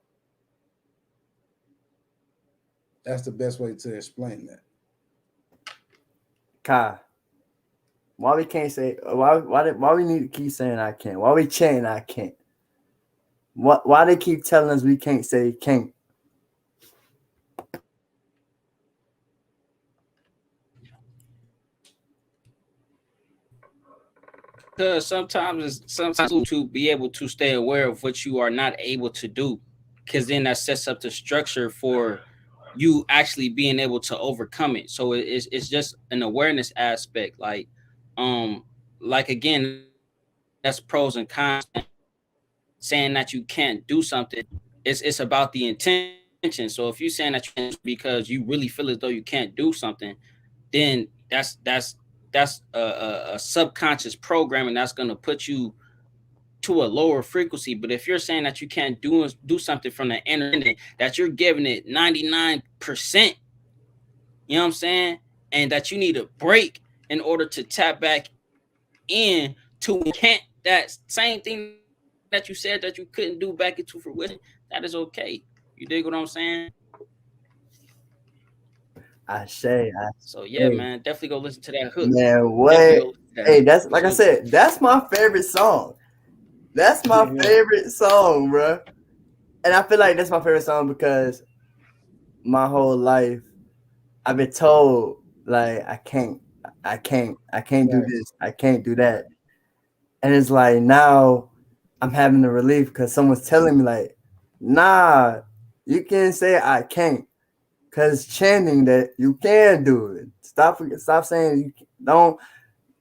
That's the best way to explain that. Kai, why we can't say why we need to keep saying I can't? Why we chanting I can't? Why they keep telling us we can't say can't? Because sometimes to be able to stay aware of what you are not able to do, because then that sets up the structure for you actually being able to overcome it. So it's just an awareness aspect. Like again, that's pros and cons. Saying that you can't do something, it's about the intention. So if you're saying that you can't because you really feel as though you can't do something, then that's a subconscious programming that's going to put you to a lower frequency. But if you're saying that you can't do something from the energy, that you're giving it 99%, you know what I'm saying, and that you need a break in order to tap back in to can't, that same thing that you said that you couldn't do back into fruition, that is okay. You dig what I'm saying? So yeah, man, definitely go listen to that hook. Man, wait. Hey, that's like I said, that's my favorite song. That's my favorite song, bro. And I feel like that's my favorite song because my whole life I've been told like I can't do this, I can't do that. And it's like now I'm having the relief because someone's telling me like, nah, you can't say I can't. Cause chanting that you can do it. Stop saying you don't.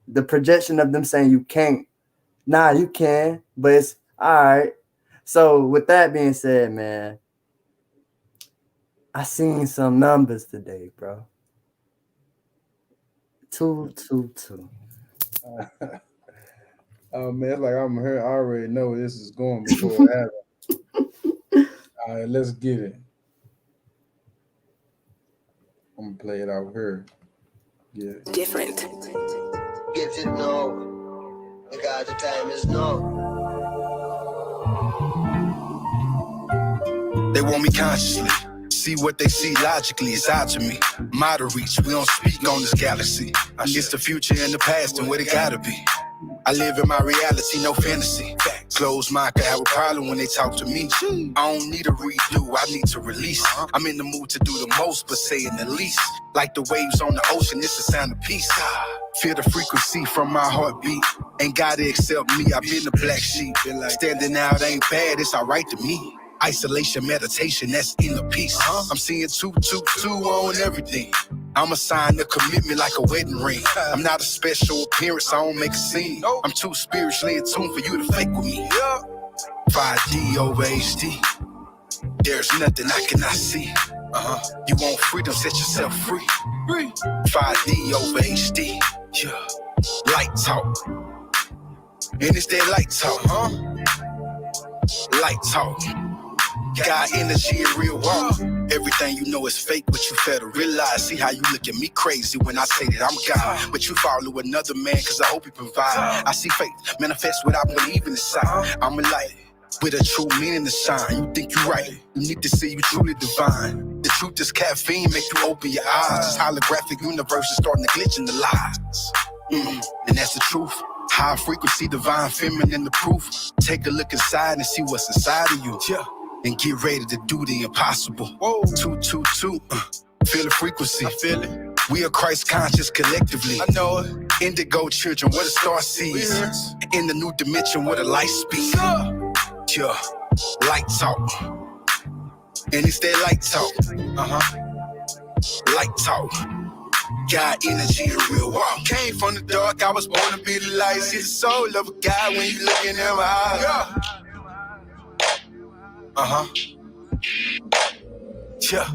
The projection of them saying you can't. Nah, you can, but it's all right. So with that being said, man, I seen some numbers today, bro. 222. Oh man, it's like I'm here. I already know where this is going before it happens. All right, let's get it. I'm gonna play it out here. Yeah. Different. Get it no. Because the time is no. They want me consciously. see what they see logically. It's out to me. Model reach, we don't speak on this galaxy. It's the future and the past and what it gotta be. I live in my reality, no fantasy. Closed mind could have a problem when they talk to me. I don't need a redo, I need to release. I'm in the mood to do the most, but saying the least. Like the waves on the ocean, it's the sound of peace. Feel the frequency from my heartbeat. Ain't gotta accept me, I've been the black sheep. Standing out ain't bad, it's alright to me. Isolation, meditation, that's inner peace. I'm seeing 222 on everything. I'm a sign of commitment like a wedding ring. I'm not a special appearance, I don't make a scene. I'm too spiritually in tune for you to fake with me. 5D over HD. There's nothing I cannot see. You want freedom, set yourself free. 5D over HD. Yeah. Light talk. And it's that light talk, Light talk. God energy in real walk. Everything you know is fake, but you fail to realize. See how you look at me crazy when I say that I'm God. But you follow another man, cause I hope he provide. I see faith manifest what I believe inside. I'm a light with a true meaning to shine. You think you right, you need to see you truly divine. The truth is caffeine, make you open your eyes. This holographic universe is starting to glitch in the lies. And that's the truth. High frequency, divine feminine, the proof. Take a look inside and see what's inside of you. And get ready to do the impossible. 222, feel the frequency. I feel it. We are Christ conscious collectively. I know it. Indigo children, where the star sees. In the new dimension, where the light speaks. Yeah, light talk. And it's that light talk. Light talk. God energy, the real walk. Came from the dark, I was born to be the light. See the soul of a guy when you look in them eyes. Yeah.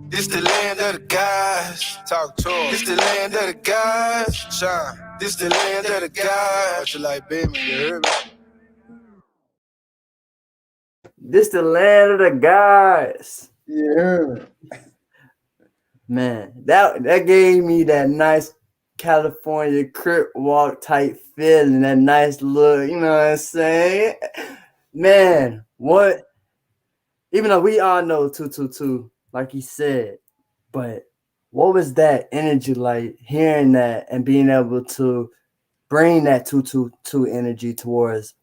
This the land of the gods. Talk to him. This the land of the gods. Shine. This the land of the gods. What you like, baby? You heard me? This the land of the guys. Yeah. Man, that gave me that nice California crip walk type feeling, that nice look, you know what I'm saying? Man, what? Even though we all know 222, like he said, but what was that energy like, hearing that and being able to bring that 222 energy towards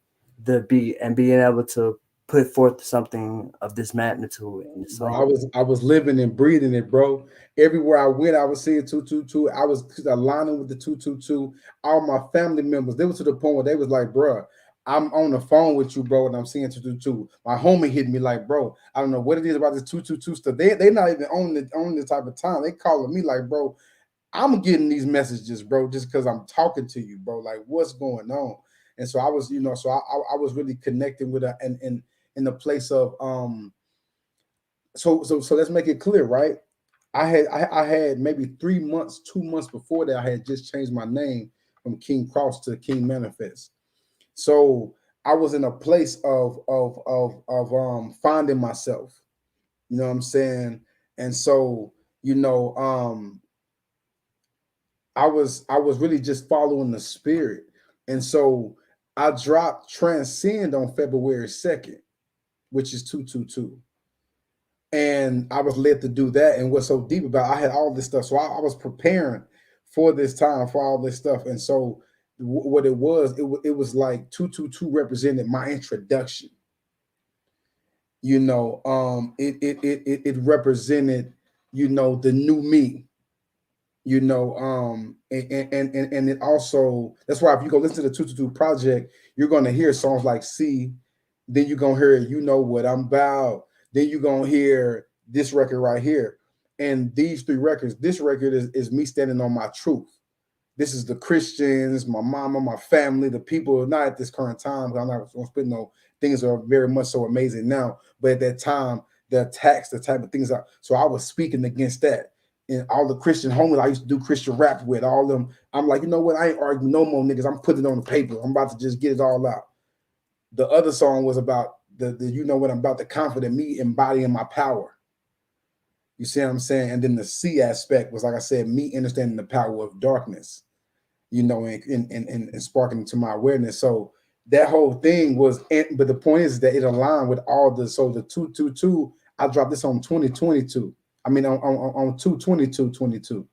the beat and being able to put forth something of this magnitude? And Bro, I was living and breathing it, bro. Everywhere I went, I was seeing 222. I was aligning with the 222. All my family members, they were to the point where they was like, bro, I'm on the phone with you, bro, and I'm seeing 222. My homie hit me like, bro, I don't know what it is about this 222 stuff. They not even on the type of time. They calling me like, bro, I'm getting these messages, bro, just because I'm talking to you, bro. Like, what's going on? And so I was, so I was really connecting with her and in the place of so let's make it clear, right? I had maybe 3 months, 2 months before that, I had just changed my name from King Cross to King Manifest. So I was in a place of finding myself. You know what I'm saying? And so, I was really just following the spirit. And so I dropped Transcend on February 2nd, which is 222. And I was led to do that. And what's so deep about it, I had all this stuff. So I was preparing for this time, for all this stuff. And so what it was like 222 represented my introduction. It represented, the new me. And it also, that's why if you go listen to the 222 project, you're going to hear songs like See, then you're going to hear You Know What I'm About, then you're going to hear this record right here. And these 3 records, this record is me standing on my truth. This is the Christians, my mama, my family, the people, not at this current time, because I'm not going to spit no things are very much so amazing now, but at that time, the attacks, the type of things. So I was speaking against that. And all the Christian homies I used to do Christian rap with, all of them, I'm like, you know what? I ain't arguing no more, niggas. I'm putting it on the paper. I'm about to just get it all out. The other song was about the you know what I'm about, the confident me embodying my power. You see what I'm saying? And then the C aspect was, like I said, me understanding the power of darkness, and sparking into my awareness. So that whole thing was, but the point is that it aligned with all the 222. I dropped this on 2022. I mean on 2/22/22.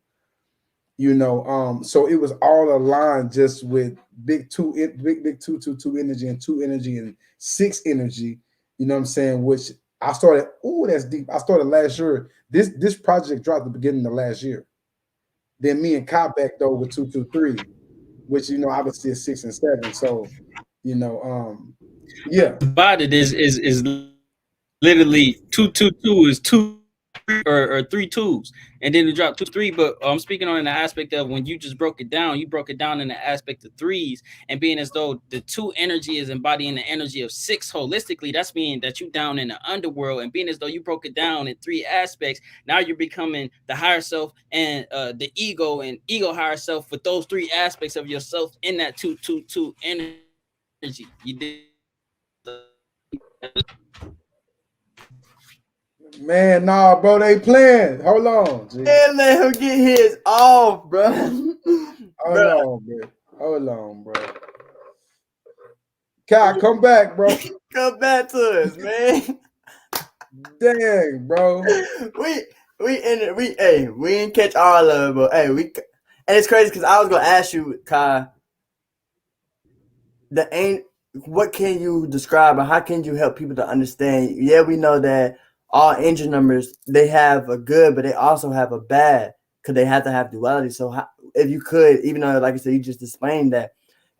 You know, so it was all aligned just with big 222 energy and 2 energy and 6 energy. You know what I'm saying? Which I started. Oh, that's deep. I started last year. This project dropped at the beginning of last year. Then me and Kai backed over 223, which you know obviously is 6 and 7. So you know, yeah. About it is literally 222 is 2 or 3 twos, and then it dropped 2 3. But I'm speaking on the aspect of when you just broke it down, you broke it down in the aspect of threes, and being as though the 2 energy is embodying the energy of 6 holistically. That's meaning that you down in the underworld, and being as though you broke it down in 3 aspects. Now you're becoming the higher self and the ego and ego higher self with those 3 aspects of yourself in that 222 energy. You did. Man, nah, bro, they playing. Hold on, G. Man, let him get his off, bro. Hold on, bro. Kai, come back, bro. Come back to us, man. Dang, bro. We didn't catch all of it, but hey, and it's crazy because I was gonna ask you, Kai, what can you describe or how can you help people to understand? Yeah, we know that all engine numbers, they have a good, but they also have a bad because they have to have duality. So if you could, even though, like I said, you just explained that,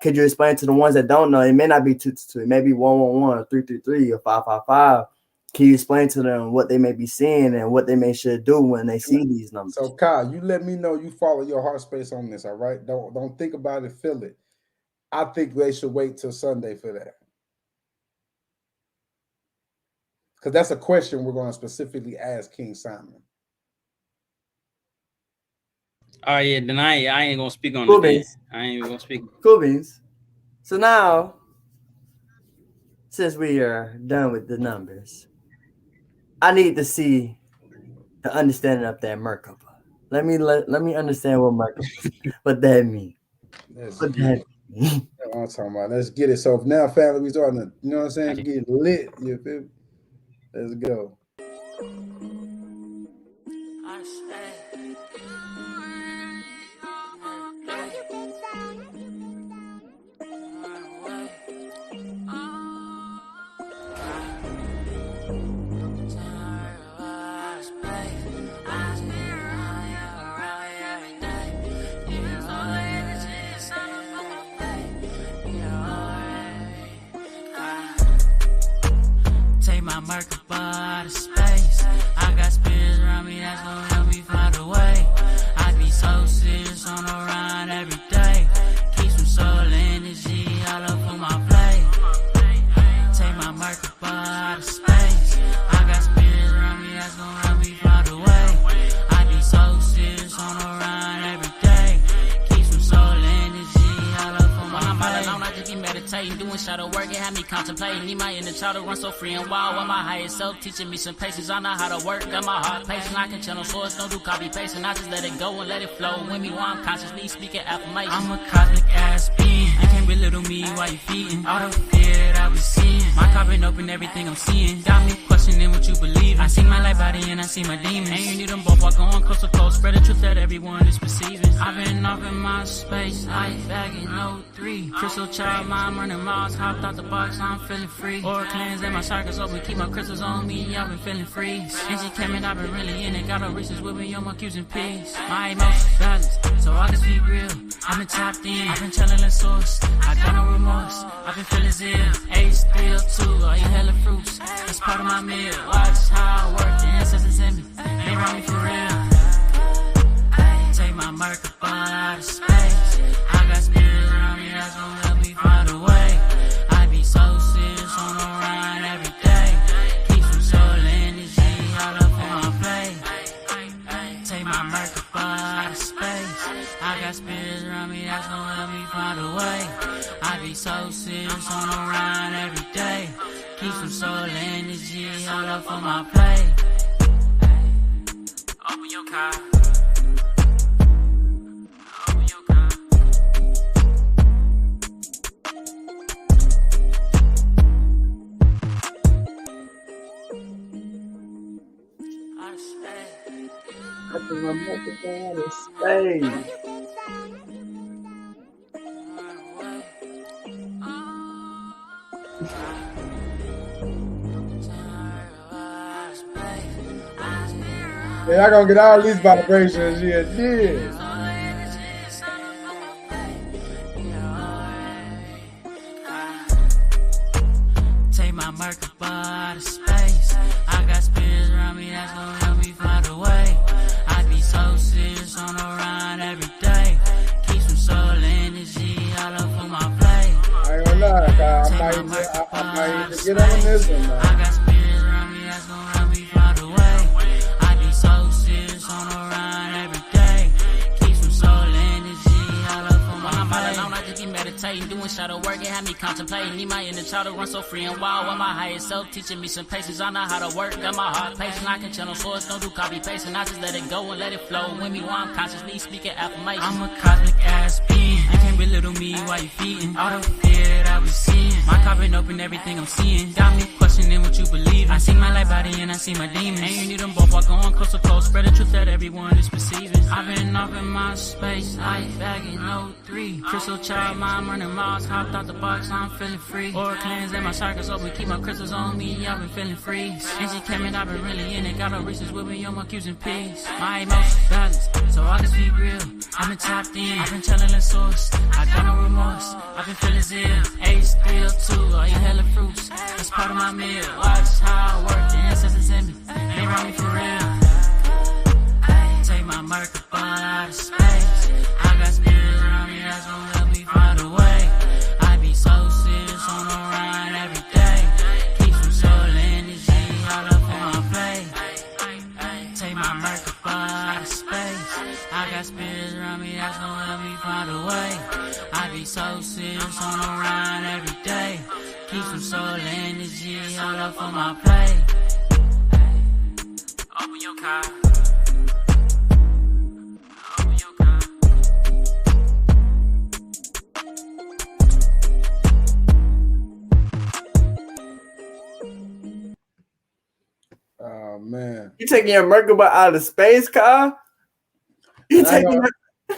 could you explain to the ones that don't know? It may not be 222, it may be 111 or 333 or 555. Can you explain to them what they may be seeing and what they may should do when they see these numbers? So, Kai, you let me know you follow your heart space on this, all right? Don't think about it, feel it. I think they should wait till Sunday for that. Because that's a question we're going to specifically ask King Simon. All right, yeah, then I ain't gonna speak on Cool it. beans. I ain't even gonna speak. Cool beans. So now, since we are done with the numbers, I need to see the understanding of that Merkaba. Let me understand what that means. What that means. That's what I'm talking about. Let's get it. So if now, family, we starting to, you know what I'm saying, get lit. You feel me? Let's go. Take my Merkaba out of space. I got spirits around me that's gonna help me find a way. I be so serious on the run every day. Keep some soul energy all up on my plate. Take my Merkaba out of space. I got spirits around me that's gonna help me find a way. I be so serious on the run every day. Keep some soul energy all up on my plate. When I'm all alone, I just be meditating, doing shadow work, it had me contemplating. Need my inner child to run so free and wild. While my higher self teaching me some patience, I know how to work. Got my heart patient, I can channel source, don't do copy pasting. I just let it go and let it flow. With me while I'm consciously speaking affirmation. I'm a cosmic ass being. You can't belittle me while you feeding. All the fear that I was seeing. My carbon open everything I'm seeing. Got me questioning what you believe. I see my light body and I see my demons. And you need them both while going coast to coast. Spread the truth that everyone is perceiving. I've been off in my space, life back in 03. Crystal child, mind running miles, hopped out the box, I'm feeling free. Or cleanse and my circles open, keep my crystals on me, I've been feeling free. And she came in, I've been really in it, got her reaches with me on my Q's and P's. My emotions balanced, so I can speak real. I've been tapped in, I've been channeling source. I got no remorse, I've been feeling zeal. H302, I eat hella fruits, it's part of my meal. Watch how I work, the ancestors in me, they run me for real. Take my Merkaba out of space. I got spirits around me that's gonna help me find a way. I be so serious on the run every day. Keep some soul energy all up on my plate. Take my Merkaba out of space. I got spirits around me that's gonna help me find a way. I be so serious on the run every day. Keep some soul energy all up on my plate. Open your car. My microphone out of space. Yeah, I gonna get all these vibrations. Yeah, did. Take my Merkaba out of space. I got spirits around me that's gonna help me find a way. I be so serious on the run every day. Keep some soul energy all up on my plate. I ain't gonna lie, Kyle. I might even get on this one, man. I got spirits around me that's gonna help me find a way. I be so serious on the run every day. Keep some soul energy all up on my plate. Alone, I just be meditating, doing shadow work, it had me contemplating. Need my inner child to run so free and wild. With my higher self teaching me some patience. I know how to work, got my heart patient. I can channel source, don't do copy pasting. I just let it go and let it flow. With me while I'm consciously speaking affirmation. I'm a cosmic ass being. You can't belittle me while you feeding. All the fear that we seeing. My carbon open everything I'm seeing. Got me questioning what you believe in. I see my light body and I see my demons. And you need them both while going close to close. Spread the truth that everyone is perceiving. I've been up in my space, life back in 03. Crystal child, mind running miles. Hopped out the box, I'm feeling free. Or cleanse and my circles open, keep my crystals on me. I've been feeling free. And she came in, I've been really in it. Got no reasons with me on my Q's and P's. My emotions balanced, so I can speak real. I've been tapped in, I've been channeling source. I got no remorse, I've been feeling zeal. Age still too, I eat hella fruits. It's part of my meal. Watch how I work, the ancestors in me. They run me for real. Take my Merkaba out of space. I got spirits around me that's gonna help me find a way. I be so serious on the run every day. Keep some soul energy all up on my plate. Take my Merkaba out of space. I got spirits around me that's gonna help me find a way. I be so serious on the run every day. Keep some soul energy all up on my plate. Open your car. Open your car. Oh man. You taking your Merkaba out of space, Kyle? You taking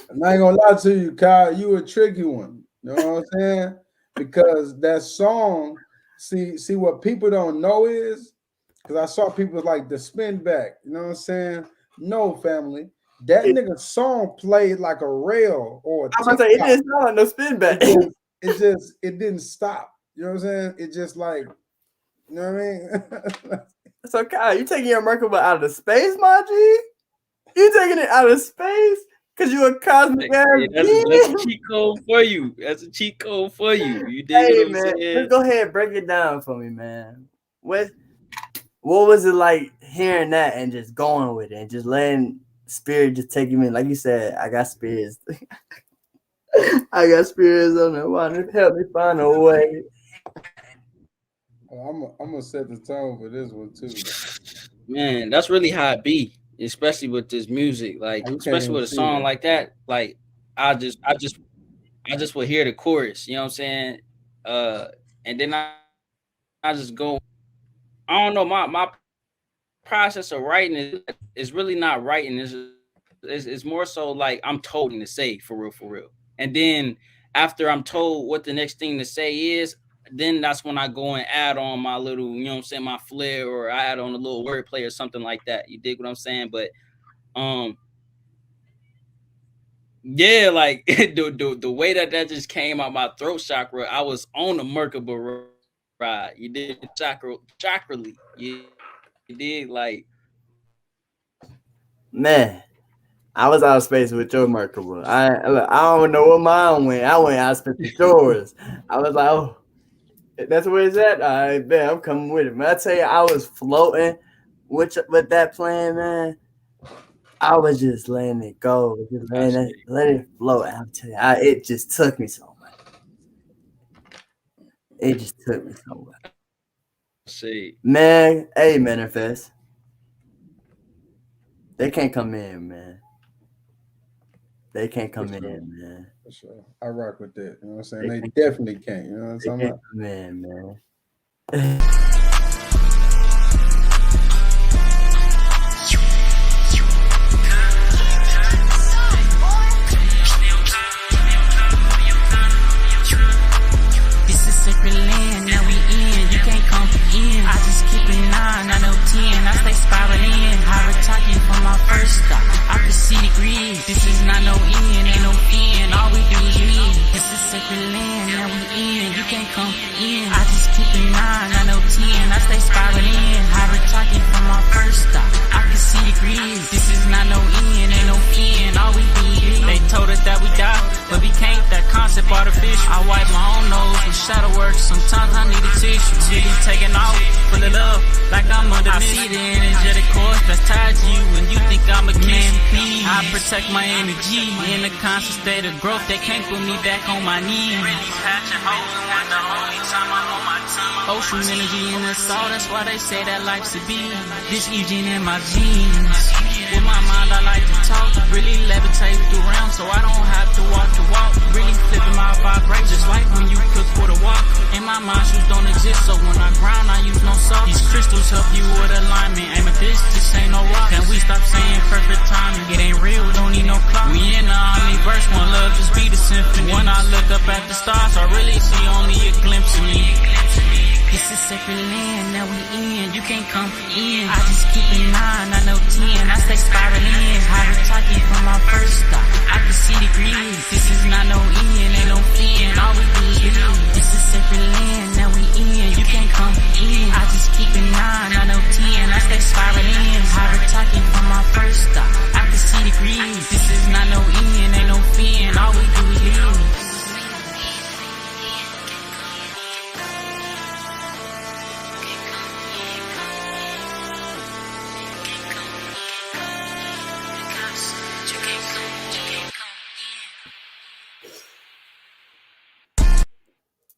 And I ain't gonna lie to you, Kyle. You a tricky one. You know what I'm saying? Because that song, see what people don't know is, because I saw people like the spin back. You know what I'm saying? No, family. That nigga song played like a rail or a I'm gonna say it didn't sound like no spin back. it didn't stop. You know what I'm saying? It just like, you know what I mean? So Kyle, you taking your Merkaba out of space, my G? You taking it out of space? Cause you a cosmic ass that's a cheat code for you. That's a cheat code for you. You dig Hey what I'm man, saying? let's go ahead, break it down for me, man. What was it like hearing that and just going with it and just letting spirit just take you in? Like you said, I got spirits. I got spirits on the water. Help me find a way. I'm gonna set the tone for this one too. Man, that's really how it be, especially with this music. Like, You can't especially even with a see song it. like that. Like, I just would hear the chorus. You know what I'm saying? And then I just go. I don't know. My process of writing is really not writing. It's more so like I'm told to say for real. And then after I'm told what the next thing to say is, then that's when I go and add on my little, you know what I'm saying, my flair, or I add on a little wordplay or something like that. You dig what I'm saying? But yeah, like the way that just came out my throat chakra, I was on the Merkaba ride. You did chakrally. You did like, Man, I was out of space with your Merkaba. I don't know what mine went. I went out of space with yours. I was like, oh, that's where it's at. I bet I'm coming with it. Man, I tell you, I was floating with that plan, man. I was just letting it go, just let it float. I'm telling you, it just took me so much. It just took me so much. see, Man, hey, Manifest. They can't come in, man. They can't come in, man. For sure. I rock with that. You know what I'm saying? They definitely can't. You know what I'm They saying? can't come in, man. just keep it 9, I know 10. I stay spiraling, higher talking from my first stop. I can see the grid. This is not no end, ain't no end. All we do is live. This is sacred land, now we in. You can't come in. I just keep it 9, I know 10. I stay spiraling, higher talking from my first stop. I can see the grid. This is not no end, ain't no end. All we do is live. They told us that we die, but we can't. That concept artificial. I wipe my own nose with shadow work. Sometimes I need a tissue. Really taking off, full of love, like I'm under. I see the energetic course that's tied to you, and you think I'm a man. I protect my energy in a constant state of growth. They can't put me back on my knees. Really patching holes, and the only time I'm on my team. Ocean energy in the soul. That's why they say that life's a beat. This Eugene in my jeans. With my mind, I like to talk. Really levitate through realms, so I don't have to walk the walk. Really flipping my vibration, just like when you cook with a wok. In my mind, shoes don't exist, so when I grind, I use no salt. These crystals help you with alignment. Amethyst, this ain't no rock. Can we stop saying perfect timing? It ain't real, don't need no clock. We in the omniverse, one love, just be the symphony. When I look up at the stars, I really see only a glimpse of me. This is sacred land, now we in. You can't come in. I just keep it 9, I know 10. I stay spiraling, higher talking from my first stop. I can see the grid. This is not no end, ain't no end. All we do is live. This is sacred land, now we in. You can't come in. I just keep it 9, I know 10. I stay spiraling, higher talking from my first stop. I can see the grid. This is not no end, ain't no end. All we do is live.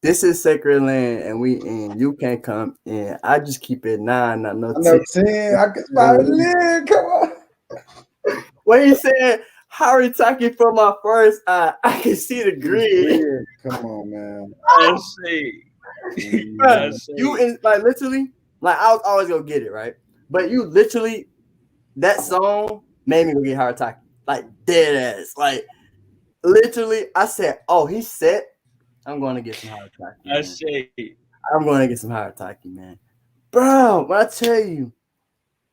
This is sacred land, and we in. You can't come in. I just keep it 9, not no I know 10. 10. I can spiral. Come on. What are you saying? How are you talking from my first eye? I can see the grid. Come on, man. I see. Bro, you in, like literally, like I was always gonna get it right, but you literally, that song made me go get hard talking, like dead ass, like literally. I said, "Oh, he's set. I'm going to get some hard talking." I see. I'm going to get some hard talking, man. Bro, when I tell you,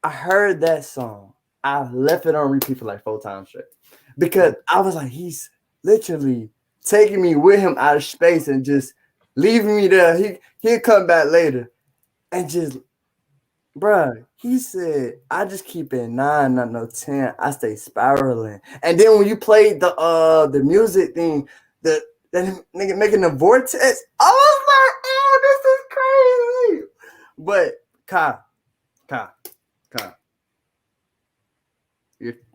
I heard that song, I left it on repeat for like 4 times straight because I was like, he's literally taking me with him out of space and just leaving me there. He'll come back later and just, bruh, he said, I just keep it 9, not no 10. I stay spiraling. And then when you played the music thing, that nigga making the vortex, I was like, oh, this is crazy. But Kai,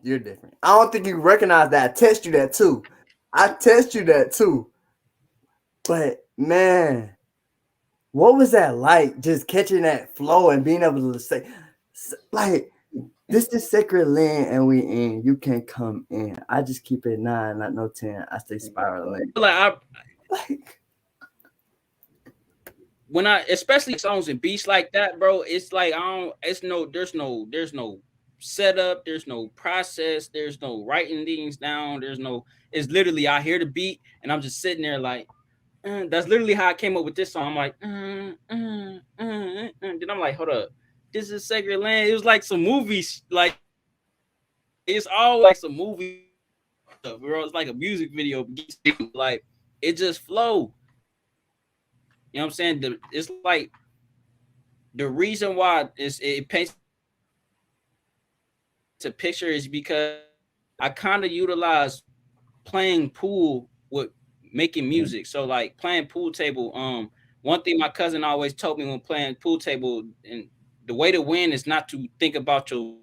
you're different. I don't think you recognize that. I test you that too. But man, what was that like? Just catching that flow and being able to say, like, this is sacred land and we in. You can't come in. I just keep it 9, not no 10. I stay spiraling. Like when I, especially songs and beats like that, bro, it's like there's no setup, there's no process, there's no writing things down, it's literally I hear the beat and I'm just sitting there like, that's literally how I came up with this song. I'm like, then I'm like, hold up, this is sacred land. It was like some movies, like it's all like some movie stuff, bro. It's like a music video, like it just flow. You know what I'm saying? It's like the reason why it paints a picture is because I kind of utilize playing pool with making music. So like playing pool table. One thing my cousin always told me when playing pool table, and the way to win is not to think about your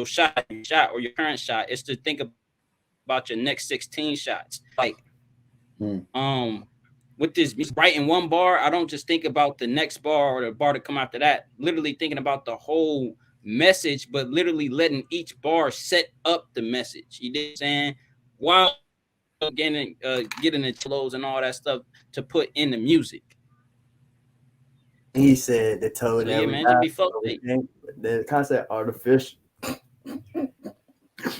shot or your current shot. It's to think about your next 16 shots. Like with this writing one bar, I don't just think about the next bar or the bar to come after that. Literally thinking about the whole message, but literally letting each bar set up the message. You know what I'm saying? While getting the flows and all that stuff to put in the music. He said they told so, yeah, man, just be the concept artificial.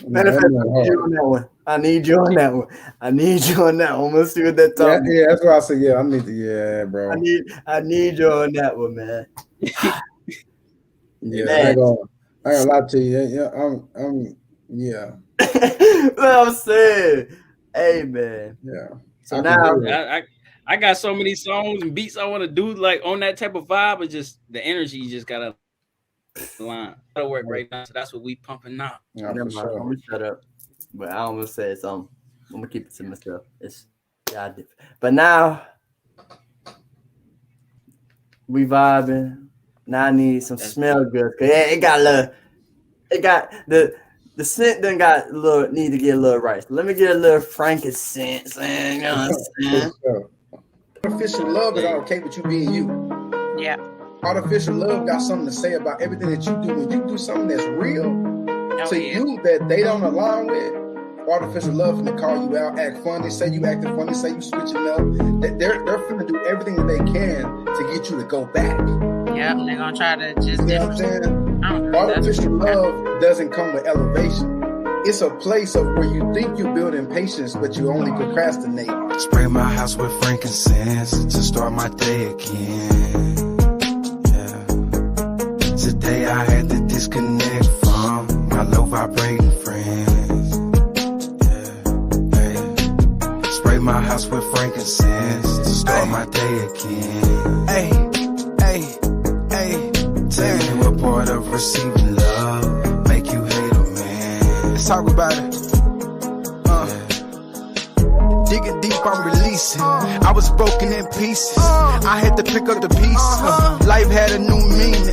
Matter of fact, I need you on that one. I need you on that one. I need you on that one. Let's see what that Yeah, talks. yeah, that's why I said, yeah, I need to, yeah, bro. I need you on that one, man. Yeah, Man. I ain't gonna lie to you. Yeah, yeah. What I'm saying. Hey, man. Yeah. So I now can hear it. I got so many songs and beats I want to do like on that type of vibe, but just the energy just gotta line. Gotta work right now. So that's what we pumping now. Yeah, never for mind. sure. I'm gonna shut up. But I almost said something. I'm gonna keep it to myself. It's but now we vibing. Now I need some smell good. Cause it got the scent done got a little need to get a little right. So let me get a little frankincense. You know what I'm saying? Artificial love is okay with you being you. Yeah. Artificial love got something to say about everything that you do. When you do something that's real to you that they don't align with, artificial love finna call you out, act funny, say you acting funny, say you switching up. They're finna do everything that they can to get you to go back. Yeah, they're gonna try to just. You know what I'm saying? Artificial love doesn't come with elevation. It's a place of where you think you're building patience, but you only procrastinate. Spray my house with frankincense to start my day again. Yeah. Today I had to disconnect from my low vibrating friends. Yeah. Hey. Spray my house with frankincense to start my day again. Hey. Tell me what part of receiving love make you hate a man. Let's talk about it. Digging deep, I'm releasing. I was broken in pieces. I had to pick up the pieces. Life had a new meaning.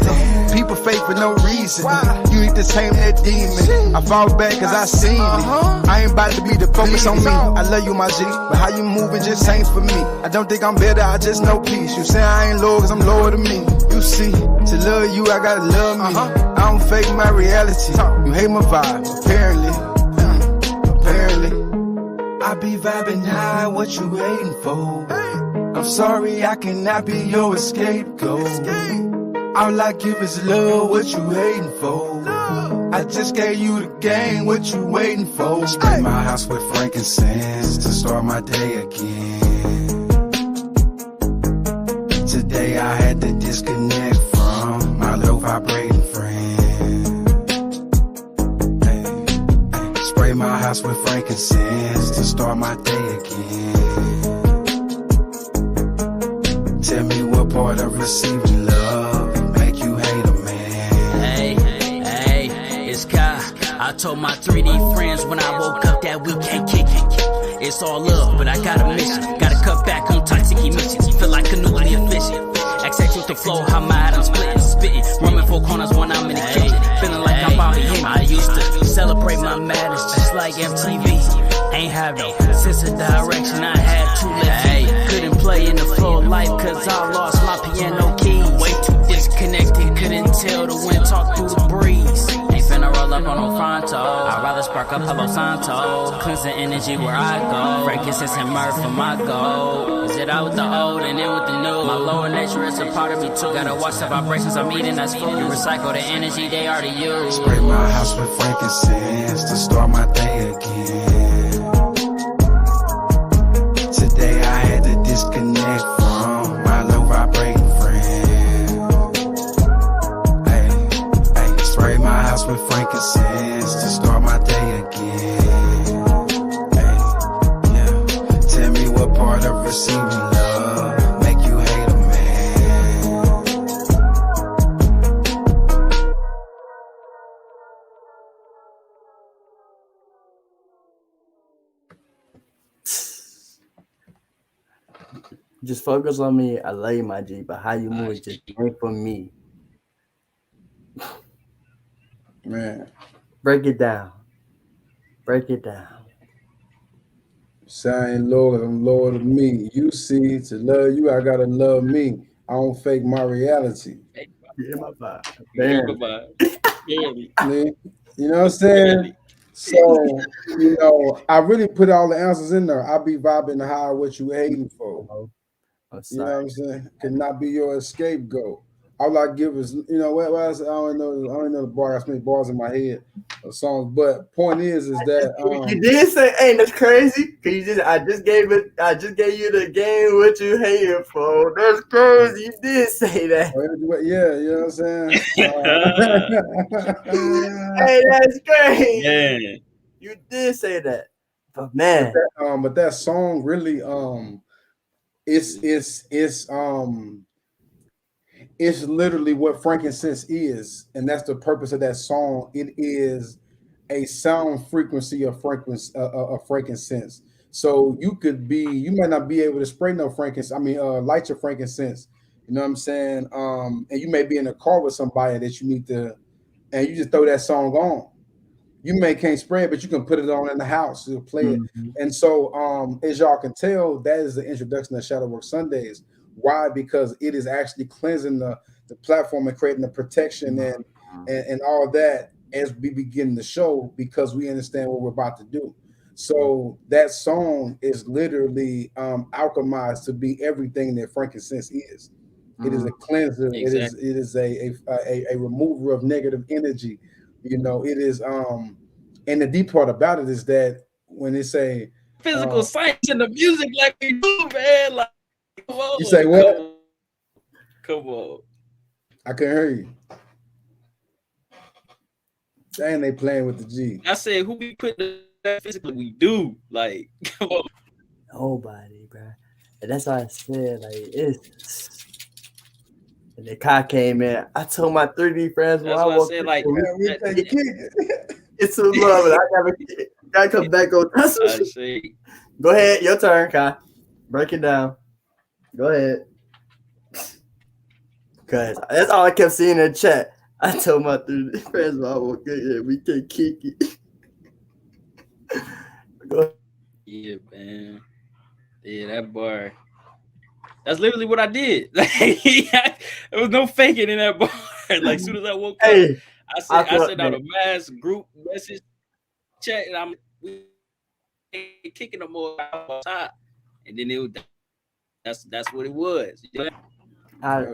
People fake for no reason. You need to tame that demon. I fall back cause I seen it. I ain't about to be the focus on me. I love you, my G, but how you moving just ain't for me. I don't think I'm better, I just know peace. You say I ain't low cause I'm lower than me. You see, to love you, I gotta love me. I don't fake my reality. You hate my vibe, apparently. I be vibing high, what you waiting for? I'm sorry, I cannot be your scapegoat. All I give is love, what you hating for? I just gave you the game, what you waiting for? Spray my house with frankincense to start my day again. Today I had to disconnect from my low vibrating friend. Spray my house with frankincense to start my day again. Tell me what part of receiving love make you hate a man. Hey, it's Kai. I told my 3D friends when I woke up that we can't kick it. It's all love, but I got a mission. Gotta cut back on toxic emissions. Feel like a nuclear fission. Access with the flow, how my atoms splitting, spitting. Roaming four corners when I'm in the kitchen. Feeling like I'm out here. I used to celebrate my madness just like MTV. Ain't have no sense of direction, I had to live. Couldn't play in the flow of life cause I lost my piano keys. Way too disconnected, couldn't tell the wind talk through the breeze. Ain't finna roll up on no fronto, I'd rather spark up Palo Santo. Cleanse the energy where I go, frankincense and myrrh for my goal. Is it out with the old and in with the new? My lower nature is a part of me too. Gotta watch the vibrations I'm eating, that's food. Recycle the energy they already use. Spray my house with frankincense to start my day again. Today I had to disconnect from my low vibrating friend. Hey, spray my house with frankincense to start my day again. Hey, yeah. Tell me what part of receiving love make you hate a man. Just focus on me. I love you, my G, but how you move just ain't for me. Man. Break it down. Say I ain't Lord, I'm Lord of me. You see, to love you, I gotta love me. I don't fake my reality. Yeah, my vibe. Man, you know what I'm saying? So, you know, I really put all the answers in there. I be vibing high, what you hating for. I'm You know what I'm saying? Could not be your scapegoat. all I give is, you know, what I don't know the bar. I many bars in my head of songs. But point is that You did say, "Hey, that's crazy." Cause I just gave you the game. What you hating for? That's crazy. You did say that. yeah, you know what I'm saying. Hey, that's crazy. Yeah. You did say that, but man, but that song really it's literally what frankincense is, and that's the purpose of that song. It is a sound frequency of frankincense. So you might not be able to spray no frankincense. I mean, light your frankincense. You know what I'm saying? And you may be in a car with somebody that you need to, and you just throw that song on. You may can't spray it, but you can put it on in the house to play it. And so, as y'all can tell, that is the introduction of Shadowwork Sundays. Why? Because it is actually cleansing the platform and creating the protection and all that as we begin the show, because we understand what we're about to do. So that song is literally alchemized to be everything that frankincense is. It is a cleanser. Exactly. It is a remover of negative energy. You know, it is and the deep part about it is that when they say Physical science and the music like we do, man. Like, come on, you say what? Come on. I couldn't hear you. Dang, they playing with the G. I said, who we put that physically? We do. Like, come on. nobody, bro. And that's why I said, like, it's. And the car came in. I told my 3D friends, that's why I said, like, it's some love, and I gotta come back on. I see. Go ahead, your turn, Kai. Break it down. Go ahead. Cause that's all I kept seeing in the chat. I told my 3D friends, we can't kick it. Go ahead. Yeah, man. Yeah, that bar. That's literally what I did. Like, there was no faking in that bar. Like, as soon as I woke up, I sent out a mass group message chat, and I'm kicking them all outside. And then that's what it was. You know? I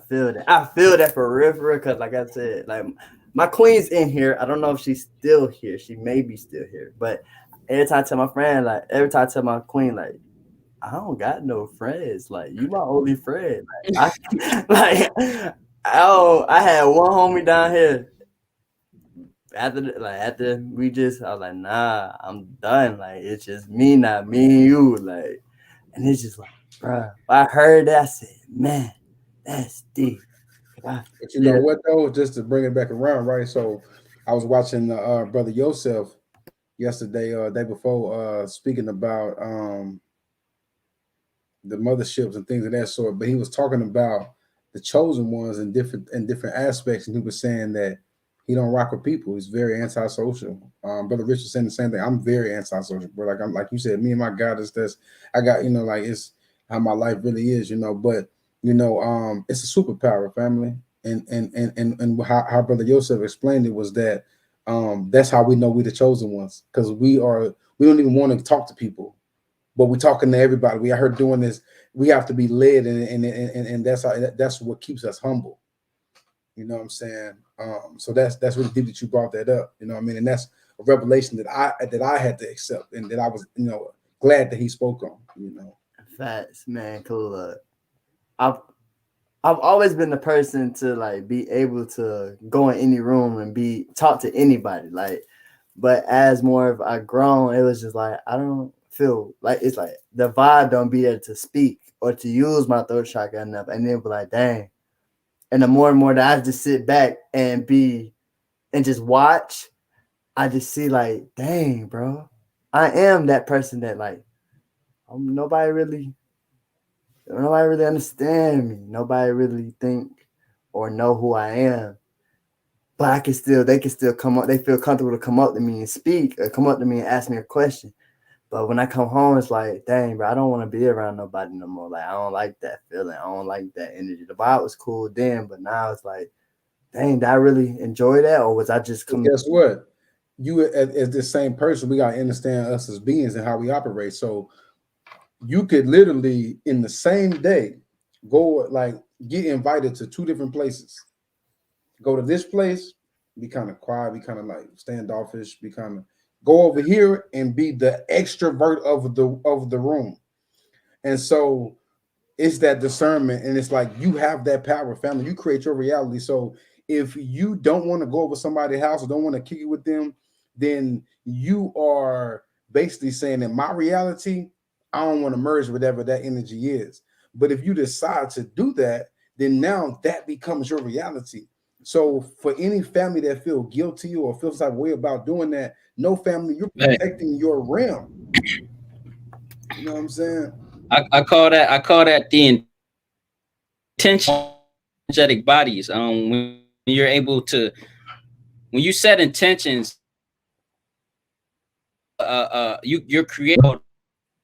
feel that. I feel that for real, because like I said, like my queen's in here. I don't know if she's still here. She may be still here. But every time I tell my friend, like every time I tell my queen, like, I don't got no friends. Like, you my only friend. Like, I had one homie down here. After we just, I was like, nah, I'm done. Like, it's just me, not me and you. Like, and it's just like, bro, I heard that, I said, man, that's deep. But you know what though? Just to bring it back around, right? So I was watching Brother Yosef yesterday, day before, speaking about the motherships and things of that sort. But he was talking about the chosen ones in different aspects, and he was saying that he don't rock with people. He's very antisocial. Brother Richard saying the same thing. I'm very antisocial, bro. Like you said, me and my God is this. I got, you know, like it's how my life really is, you know. But you know, it's a superpower, family. And how Brother Yosef explained it was that that's how we know we the chosen ones, because we don't even want to talk to people, but we're talking to everybody. We are here doing this. We have to be led, and that's what keeps us humble. You know what I'm saying? So that's really deep that you brought that up. You know what I mean? And that's a revelation that I had to accept, and that I was, you know, glad that he spoke on. You know, facts, man. Cool. I've always been the person to like be able to go in any room and talk to anybody. Like, but as more of I grown, it was just like I don't feel like it's like the vibe don't be there to speak or to use my throat chakra enough, and then be like, dang. And the more and more that I just sit back and just watch, I just see like, dang, bro, I am that person that like nobody really understand me. Nobody really think or know who I am. But they can still come up. They feel comfortable to come up to me and speak, or come up to me and ask me a question. But when I come home, it's like, dang, bro, I don't want to be around nobody no more. Like, I don't like that feeling. I don't like that energy. The vibe was cool then, but now it's like, dang, did I really enjoy that? Or was I just coming? Guess what? You as this same person, we got to understand us as beings and how we operate. So you could literally in the same day go, like, get invited to two different places. Go to this place, be kind of quiet, be kind of like standoffish, be kind of go over here and be the extrovert of the room. And so it's that discernment, and it's like you have that power, family. You create your reality. So if you don't want to go over somebody's house or don't want to kick it with them, then you are basically saying that my reality, I don't want to merge whatever that energy is. But if you decide to do that, then now that becomes your reality. So for any family that feel guilty or feels like way about doing that, no, family, you're Hey, protecting your realm. You know what I'm saying? I call that the intention energetic bodies. When you're able to when you set intentions, you're creating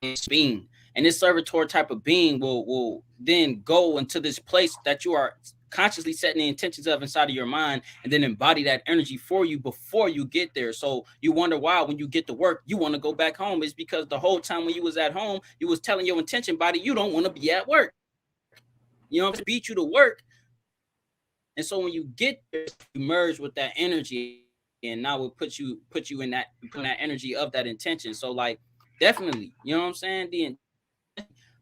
this being, and this servitor type of being will then go into this place that you are consciously setting the intentions of inside of your mind, and then embody that energy for you before you get there. So you wonder why when you get to work you want to go back home. It's because the whole time when you was at home you was telling your intention body you don't want to be at work. You know, beat you to work. And so when you get there, you merge with that energy, and now it put you in that energy of that intention. So like definitely, you know what I'm saying?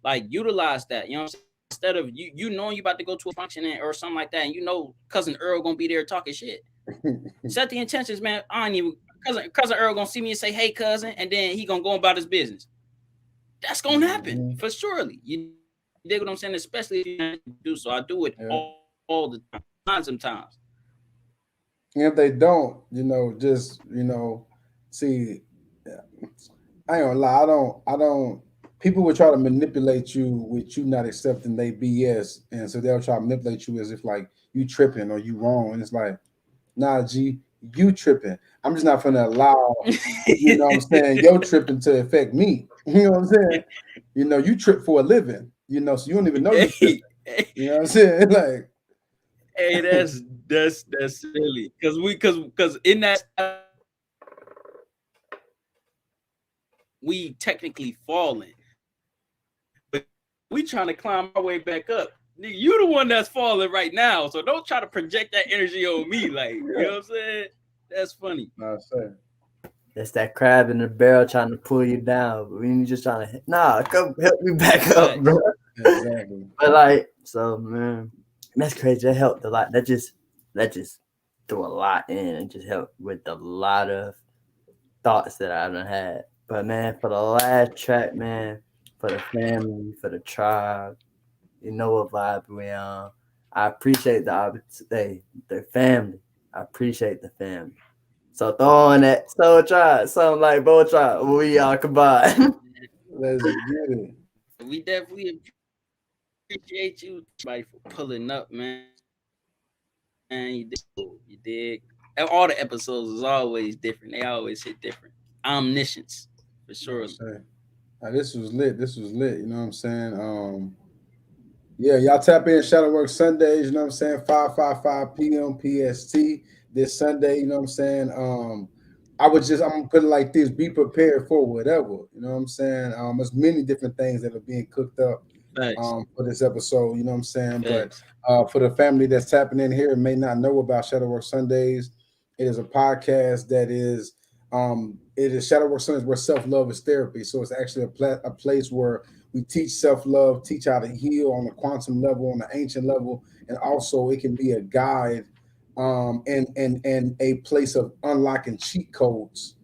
Like utilize that, you know what I'm saying? Instead of you knowing you about to go to a function or something like that, and you know cousin Earl gonna be there talking shit. Set the intentions, man. I ain't even cousin Earl gonna see me and say, hey cousin, and then he gonna go about his business. That's gonna happen for surely. You dig what I'm saying? Especially if you do so. I do it all the time, sometimes. And if they don't, just see, I ain't gonna lie, I don't. People will try to manipulate you with you not accepting they BS, and so they'll try to manipulate you as if like you tripping or you wrong, and it's like, nah, G, you tripping. I'm just not gonna allow, what I'm saying, your tripping to affect me. You know what I'm saying? You trip for a living, so you don't even know you tripping. You know what I'm saying? Like, Hey, that's silly. Cause in that we technically falling, but we trying to climb our way back up. Nigga, you the one that's falling right now, so don't try to project that energy on me. Like, you know what I'm saying? That's funny. I say. That's that crab in the barrel trying to pull you down. But when you just trying to, come help me back up, bro. Exactly. But like, so man, that's crazy. That helped a lot. That just threw a lot in and just helped with a lot of thoughts that I done had. But man, for the last track, man, for the family, for the tribe, you know what vibe we on. I appreciate the family. I appreciate the family. So throw on that Soul Tribe, something like Bow Tribe, we all combine. Let's get it. We definitely appreciate you, everybody, for pulling up, man. And you dig. All the episodes is always different. They always hit different. Omniscience, for sure. This was lit. This was lit. You know what I'm saying? Yeah, y'all tap in Shadowwork Sundays, you know what I'm saying? 5:55 p.m. PST this Sunday, you know what I'm saying? I'm gonna put it like this: be prepared for whatever, you know what I'm saying? There's many different things that are being cooked up for this episode, you know what I'm saying? Thanks. But for the family that's tapping in here and may not know about Shadowwork Sundays, it is a podcast that is it is Shadowwork Sundays where self-love is therapy. So it's actually a place where we teach self-love, teach how to heal on the quantum level, on the ancient level, and also it can be a guide and a place of unlocking cheat codes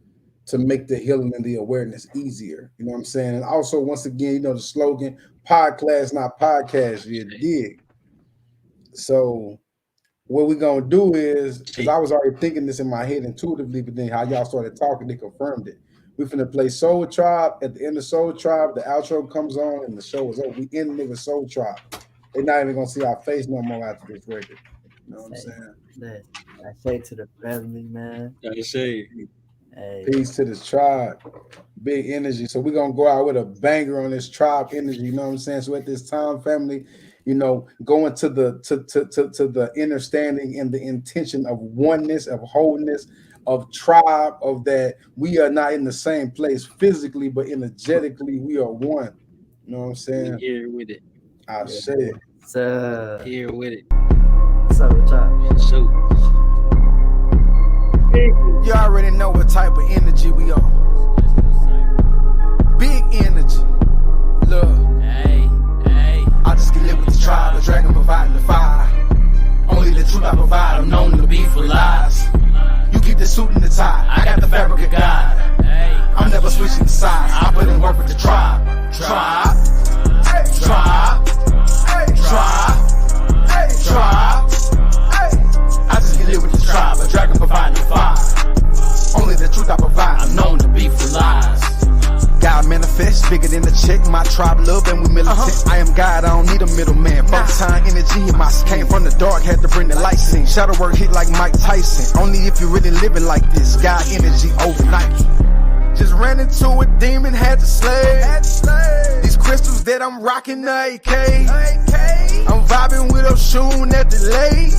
to make the healing and the awareness easier. You know what I'm saying? And also, once again, the slogan, podcast, not podcast, you dig. So what we're gonna do is, because I was already thinking this in my head intuitively, but then how y'all started talking, they confirmed it. We're finna play Soul Tribe. At the end of Soul Tribe, the outro comes on and the show is over. We end it with Soul Tribe. They're not even gonna see our face no more after this record. You know what I'm saying? I say to the family, man. I say, hey. Peace to this tribe. Big energy. So we're gonna go out with a banger on this tribe energy. You know what I'm saying? So at this time, family, going to the understanding and the intention of oneness, of wholeness, of tribe, of that we are not in the same place physically, but energetically we are one. You know what I'm saying? Here with it. I say it. So Here with it. what's up with y'all? Shoot. You already know what type of energy we on. Big energy. Look, Hey, hey. I just can live with the tribe, the dragon providing the fire. Only the truth I provide, I'm known to be for lies. You keep the suit and the tie, I got the fabric of God. Hey. I'm never switching sides, I put in work with the tribe. Tribe, hey, tribe, hey, tribe, hey, tribe, hey. I just can live with the tribe, a dragon providing the fire. Only the truth I provide, I'm known to be for lies. God manifest, bigger than the check. My tribe love and we militant. I am God, I don't need a middleman. Fuck time, energy in my came from the dark, had to bring the light in. Shadow work hit like Mike Tyson. Only if you really living like this. God energy overnight. Just ran into a demon, had to slay. These crystals that I'm rocking the AK. I'm vibing with Oshun at the lake.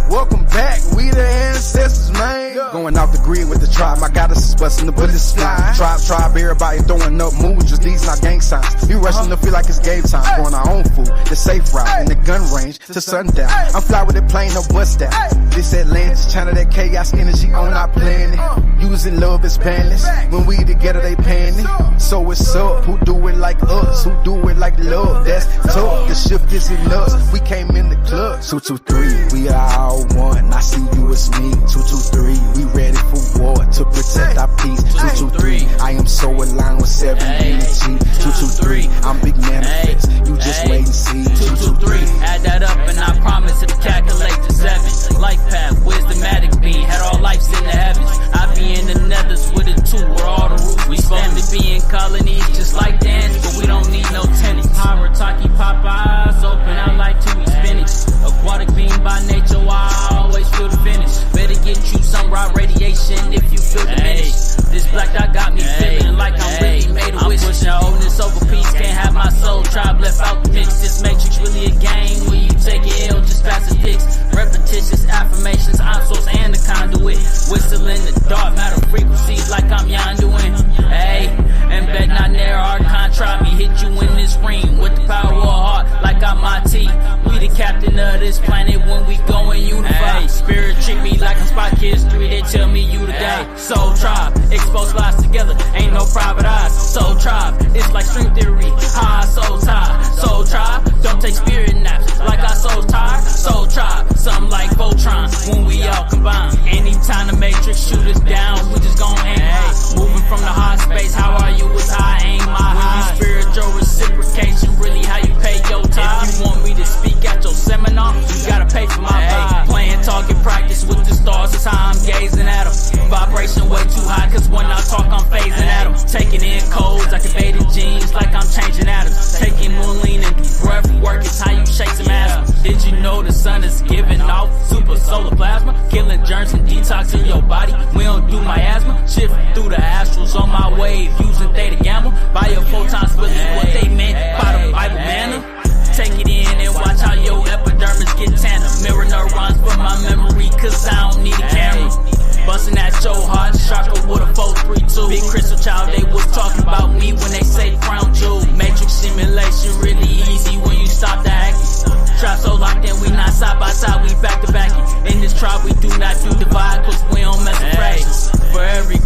Welcome back, we the ancestors, man. Going off the grid with the tribe, my goddess is busting the bullets fly. Tribe, everybody throwing up moves, just these not gang signs. We rushing to feel like it's game time, growing our own food, the safe route, in the gun range to sundown. I'm fly with a plane, no bust down. This Atlantis, China, that chaos energy on our planet. Using love as painless, when we together they panic. So it's up, who do it like us, who do it like love, that's tough. The shift is in us, we came in the club. 223, we are all one, I see you as me. 223, we ready for war to protect our peace. 223, I am so aligned with 7 energy. 223, I'm big manifest, you just wait and see. 223, add that up and I promise it'll calculate to 7. Life path, wisdomatic being, had all lives in the heavens. I be in the nethers with it too, where all the roots we stand to be in colonies, just like dance, but we don't need no tenants. Harataki Popeyes, open out like Kiwi spinach. Aquatic being by nature, why I always feel the finish. Better get you some raw radiation if you feel diminished. This black dot got me feeling like I'm really made a wish. I'm pushing wholeness over peace, can't have my soul tribe left out the mix. This matrix really a game when you take it ill, just pass the picks. Repetitious affirmations, I'm source and the conduit. Whistle in the dark, matter frequencies like I'm Yanduin. Hey, and bet not near our contract me. Hit you in this ring with the power of heart like I'm IT. We the captain of this planet when we go and unify. Spirit treat me like I'm Spy Kids 3, they tell me you the guy. Soul tribe, expose lies together, ain't no private eyes. Soul tribe, it's like string theory, high soul tie. Soul tribe, don't take spirit naps like our souls tired. Soul tribe, something like Voltron when we all combine. Anytime the matrix shoot us down, we just gon' aim high. Moving from the high space, how are you with high aim my high? When you spiritual reciprocation, really how you pay your time. If you want me to speak at your seminar, you gotta pay for my vibe. Playing target practice with the stars is how I'm gazing at them. Vibration way too high, cause when I talk I'm phasing at them. Taking in codes, activating genes like I'm changing atoms. Taking moonline and do breath work is how you shake some asthma. Did you know the sun is giving off super solar plasma? Killing germs and detoxing your body. We don't do miasma. Shift through the astrals on my wave using theta gamma. Biophotons really what they meant by the Bible manna. Take it in and watch how your epidermis get tanner. Mirror neurons for my memory, cause I don't need a camera. Bustin' at your heart chakra with a 432. Big crystal child, they was talking about me when they say crown jewel. Matrix simulation really easy when you stop the acting. Tribe so locked in, we not side by side, we back to back. In this tribe, we do not do divide, cause we don't mess with fractions. For every